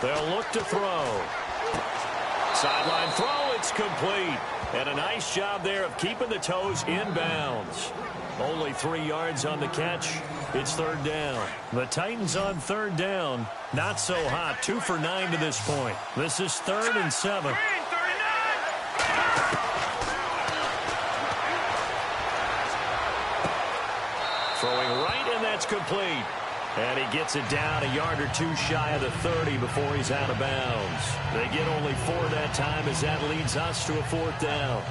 They'll look to throw. Sideline throw, it's complete. And a nice job there of keeping the toes in bounds. Only 3 yards on the catch. It's third down. The Titans on third down. Not so hot. 2 for 9 to this point. This is 3rd and 7. Throwing right, and that's complete. And he gets it down a yard or 2 shy of the 30 before he's out of bounds. They get only 4 that time as that leads us to a 4th down.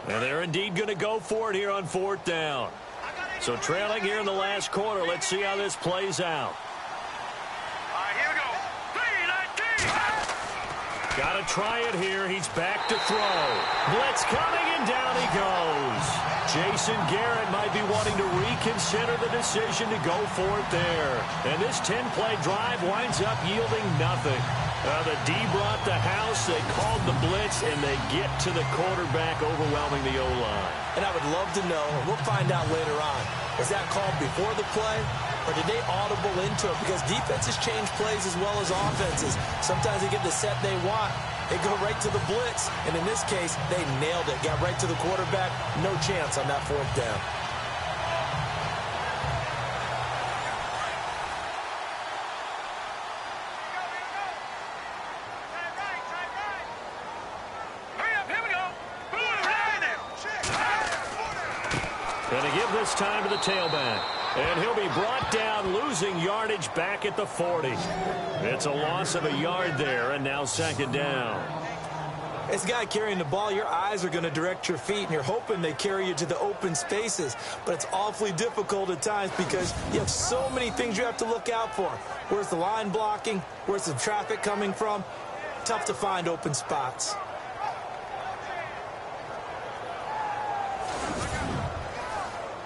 And they're indeed going to go for it here on 4th down. So trailing here in the last quarter. Let's see how this plays out. All right, here we go. Got to try it here. He's back to throw. Blitz coming, and down he goes. Jason Garrett might be wanting to reconsider the decision to go for it there. And this 10-play drive winds up yielding nothing. The D brought the house. They called the blitz, and they get to the quarterback, overwhelming the O-line. And I would love to know, and we'll find out later on, was that called before the play, or did they audible into it? Because defenses change plays as well as offenses. Sometimes they get the set they want. They go right to the blitz, and in this case, they nailed it. Got right to the quarterback. No chance on that fourth down. Going to give this time to the tailback. And he'll be brought down, losing yardage back at the 40. It's a loss of a yard there, and now second down. As a guy carrying the ball, your eyes are going to direct your feet, and you're hoping they carry you to the open spaces. But it's awfully difficult at times because you have so many things you have to look out for. Where's the line blocking? Where's the traffic coming from? Tough to find open spots.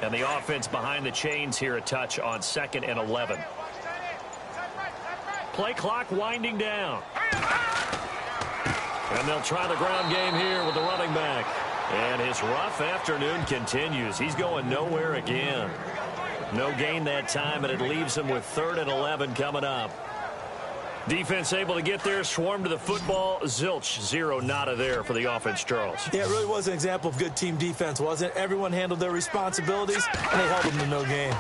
And the offense behind the chains here, a touch on 2nd and 11. Play clock winding down. And they'll try the ground game here with the running back. And his rough afternoon continues. He's going nowhere again. No gain that time, and it leaves him with 3rd and 11 coming up. Defense able to get there, swarm to the football. Zilch, 0 nada there for the offense, Charles. Yeah, it really was an example of good team defense, wasn't it? Everyone handled their responsibilities, and they held them to no gain.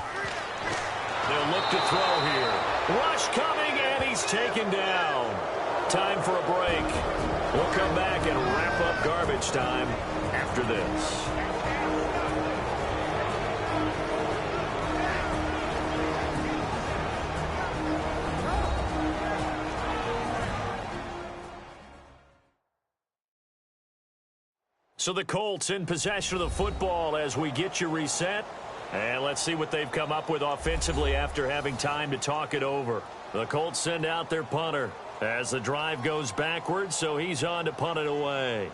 They'll look to throw here. Rush coming, and he's taken down. Time for a break. We'll come back and wrap up garbage time after this. So the Colts in possession of the football as we get you reset. And let's see what they've come up with offensively after having time to talk it over. The Colts send out their punter as the drive goes backwards, so he's on to punt it away.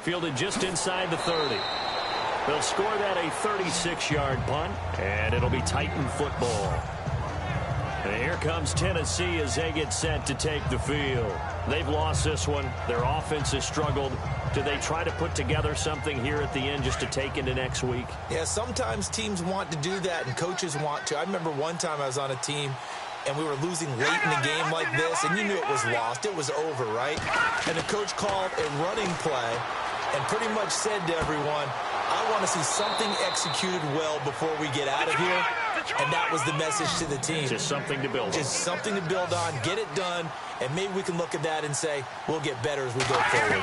Fielded just inside the 30. They'll score that a 36-yard punt, and it'll be Titan football. And here comes Tennessee as they get set to take the field. They've lost this one. Their offense has struggled. Do they try to put together something here at the end just to take into next week? Yeah, sometimes teams want to do that, and coaches want to. I remember one time I was on a team, and we were losing late in the game like this, and you knew it was lost. It was over, right? And the coach called a running play and pretty much said to everyone, I want to see something executed well before we get out of here. And that was the message to the team. Just something to build on. Just something to build on, get it done, and maybe we can look at that and say, we'll get better as we go forward.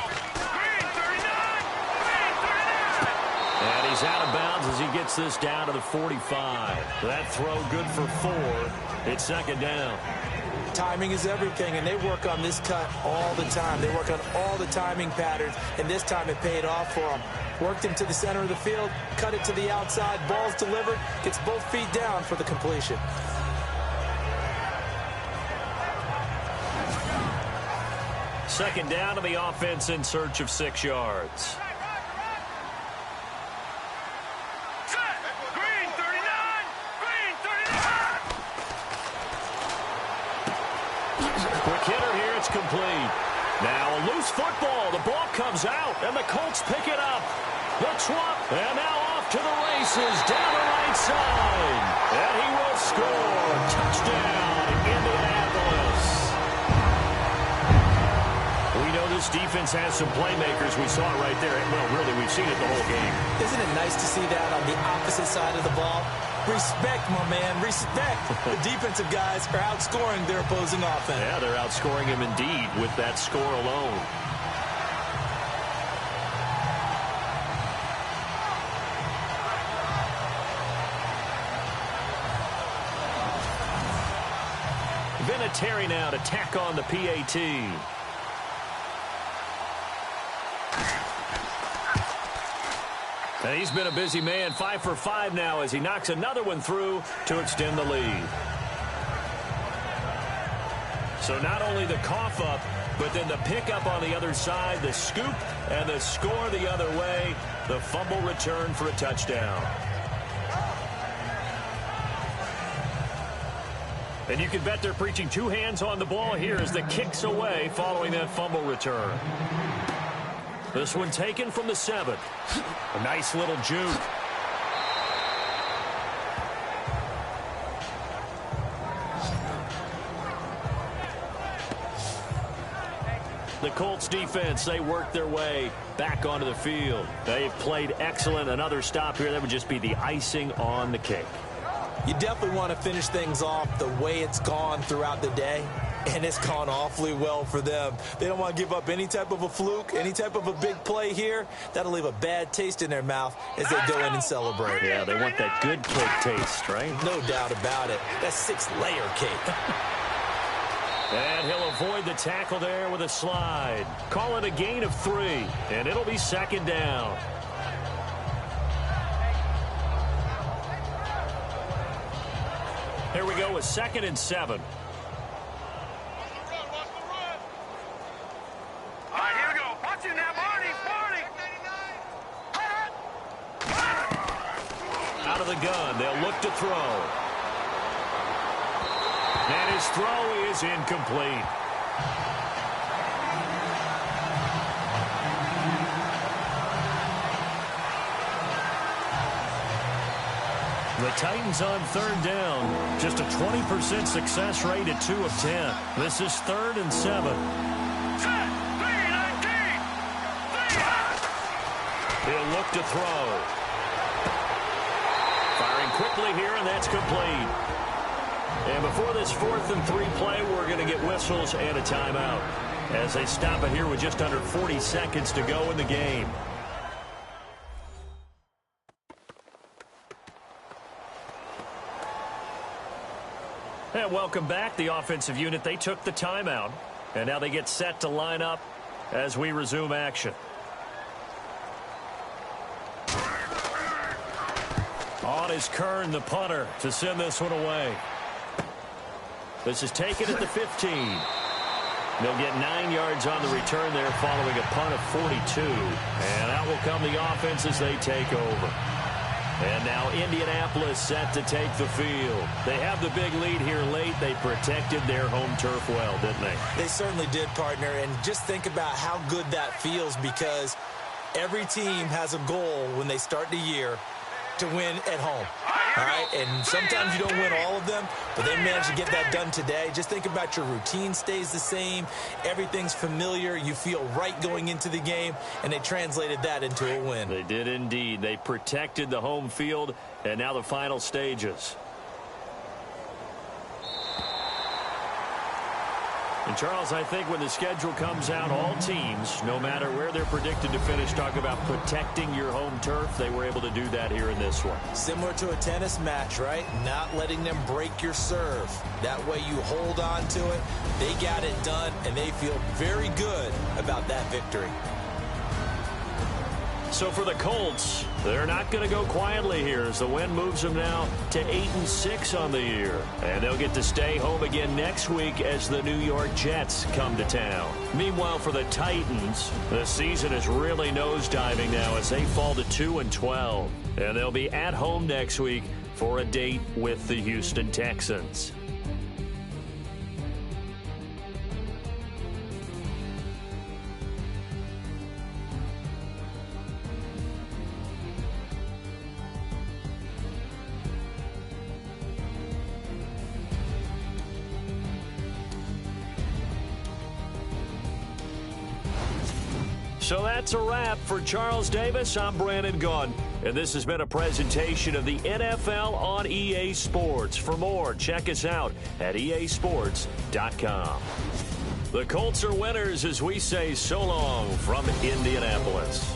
And he's out of bounds as he gets this down to the 45. That throw good for 4. It's second down. Timing is everything, and they work on this cut all the time. They work on all the timing patterns, and this time it paid off for them. Worked him to the center of the field, cut it to the outside, ball's delivered, gets both feet down for the completion. Second down to the offense in search of 6 yards. Quick hitter here, it's complete. Now a loose football, the ball comes out, and the Colts pick it up. The trot, and now off to the races, down the right side. And he will score. Touchdown, Indianapolis. We know this defense has some playmakers. We saw it right there. Well, really, we've seen it the whole game. Isn't it nice to see that on the opposite side of the ball? Respect, my man, respect. The defensive guys are outscoring their opposing offense. Yeah, they're outscoring him indeed with that score alone. Vinatieri now to tack on the PAT. And he's been a busy man, 5 for 5 now as he knocks another one through to extend the lead. So not only the cough up, but then the pickup on the other side, the scoop, and the score the other way. The fumble return for a touchdown. And you can bet they're preaching two hands on the ball here as the kick's away following that fumble return. This one taken from the 7. A nice little juke. The Colts defense, they work their way back onto the field. They've played excellent. Another stop here, that would just be the icing on the cake. You definitely want to finish things off the way it's gone throughout the day, and it's gone awfully well for them. They don't want to give up any type of a fluke, any type of a big play here. That'll leave a bad taste in their mouth as they go in and celebrate. Yeah, they want that good cake taste, right? No doubt about it. That 6-layer cake. And he'll avoid the tackle there with a slide. Call it a gain of 3, and it'll be second down. Here we go with 2nd and 7. All right, here we go. Watch it now, Marty. Out of the gun, they'll look to throw. And his throw is incomplete. The Titans on 3rd down. Just a 20% success rate at 2 of 10. This is 3rd and 7. He'll look to throw. Firing quickly here, and that's complete. And before this 4th and 3 play, we're going to get whistles and a timeout as they stop it here with just under 40 seconds to go in the game. And welcome back. The offensive unit, they took the timeout, and now they get set to line up as we resume action. On is Kern, the punter, to send this one away. This is taken at the 15. They'll get 9 yards on the return there following a punt of 42. And out will come the offense as they take over. And now Indianapolis set to take the field. They have the big lead here late. They protected their home turf well, didn't they? They certainly did, partner. And just think about how good that feels, because every team has a goal when they start the year to win at home. All right, and sometimes you don't win all of them, but they managed to get that done today. Just think about your routine stays the same. Everything's familiar. You feel right going into the game, and they translated that into a win. They did indeed. They protected the home field, and now the final stages. And, Charles, I think when the schedule comes out, all teams, no matter where they're predicted to finish, talk about protecting your home turf. They were able to do that here in this one. Similar to a tennis match, right? Not letting them break your serve. That way you hold on to it. They got it done, and they feel very good about that victory. So for the Colts, they're not going to go quietly here as the win moves them now to 8-6 on the year. And they'll get to stay home again next week as the New York Jets come to town. Meanwhile, for the Titans, the season is really nosediving now as they fall to 2-12. And they'll be at home next week for a date with the Houston Texans. So that's a wrap. For Charles Davis, I'm Brandon Gunn. And this has been a presentation of the NFL on EA Sports. For more, check us out at easports.com. The Colts are winners as we say so long from Indianapolis.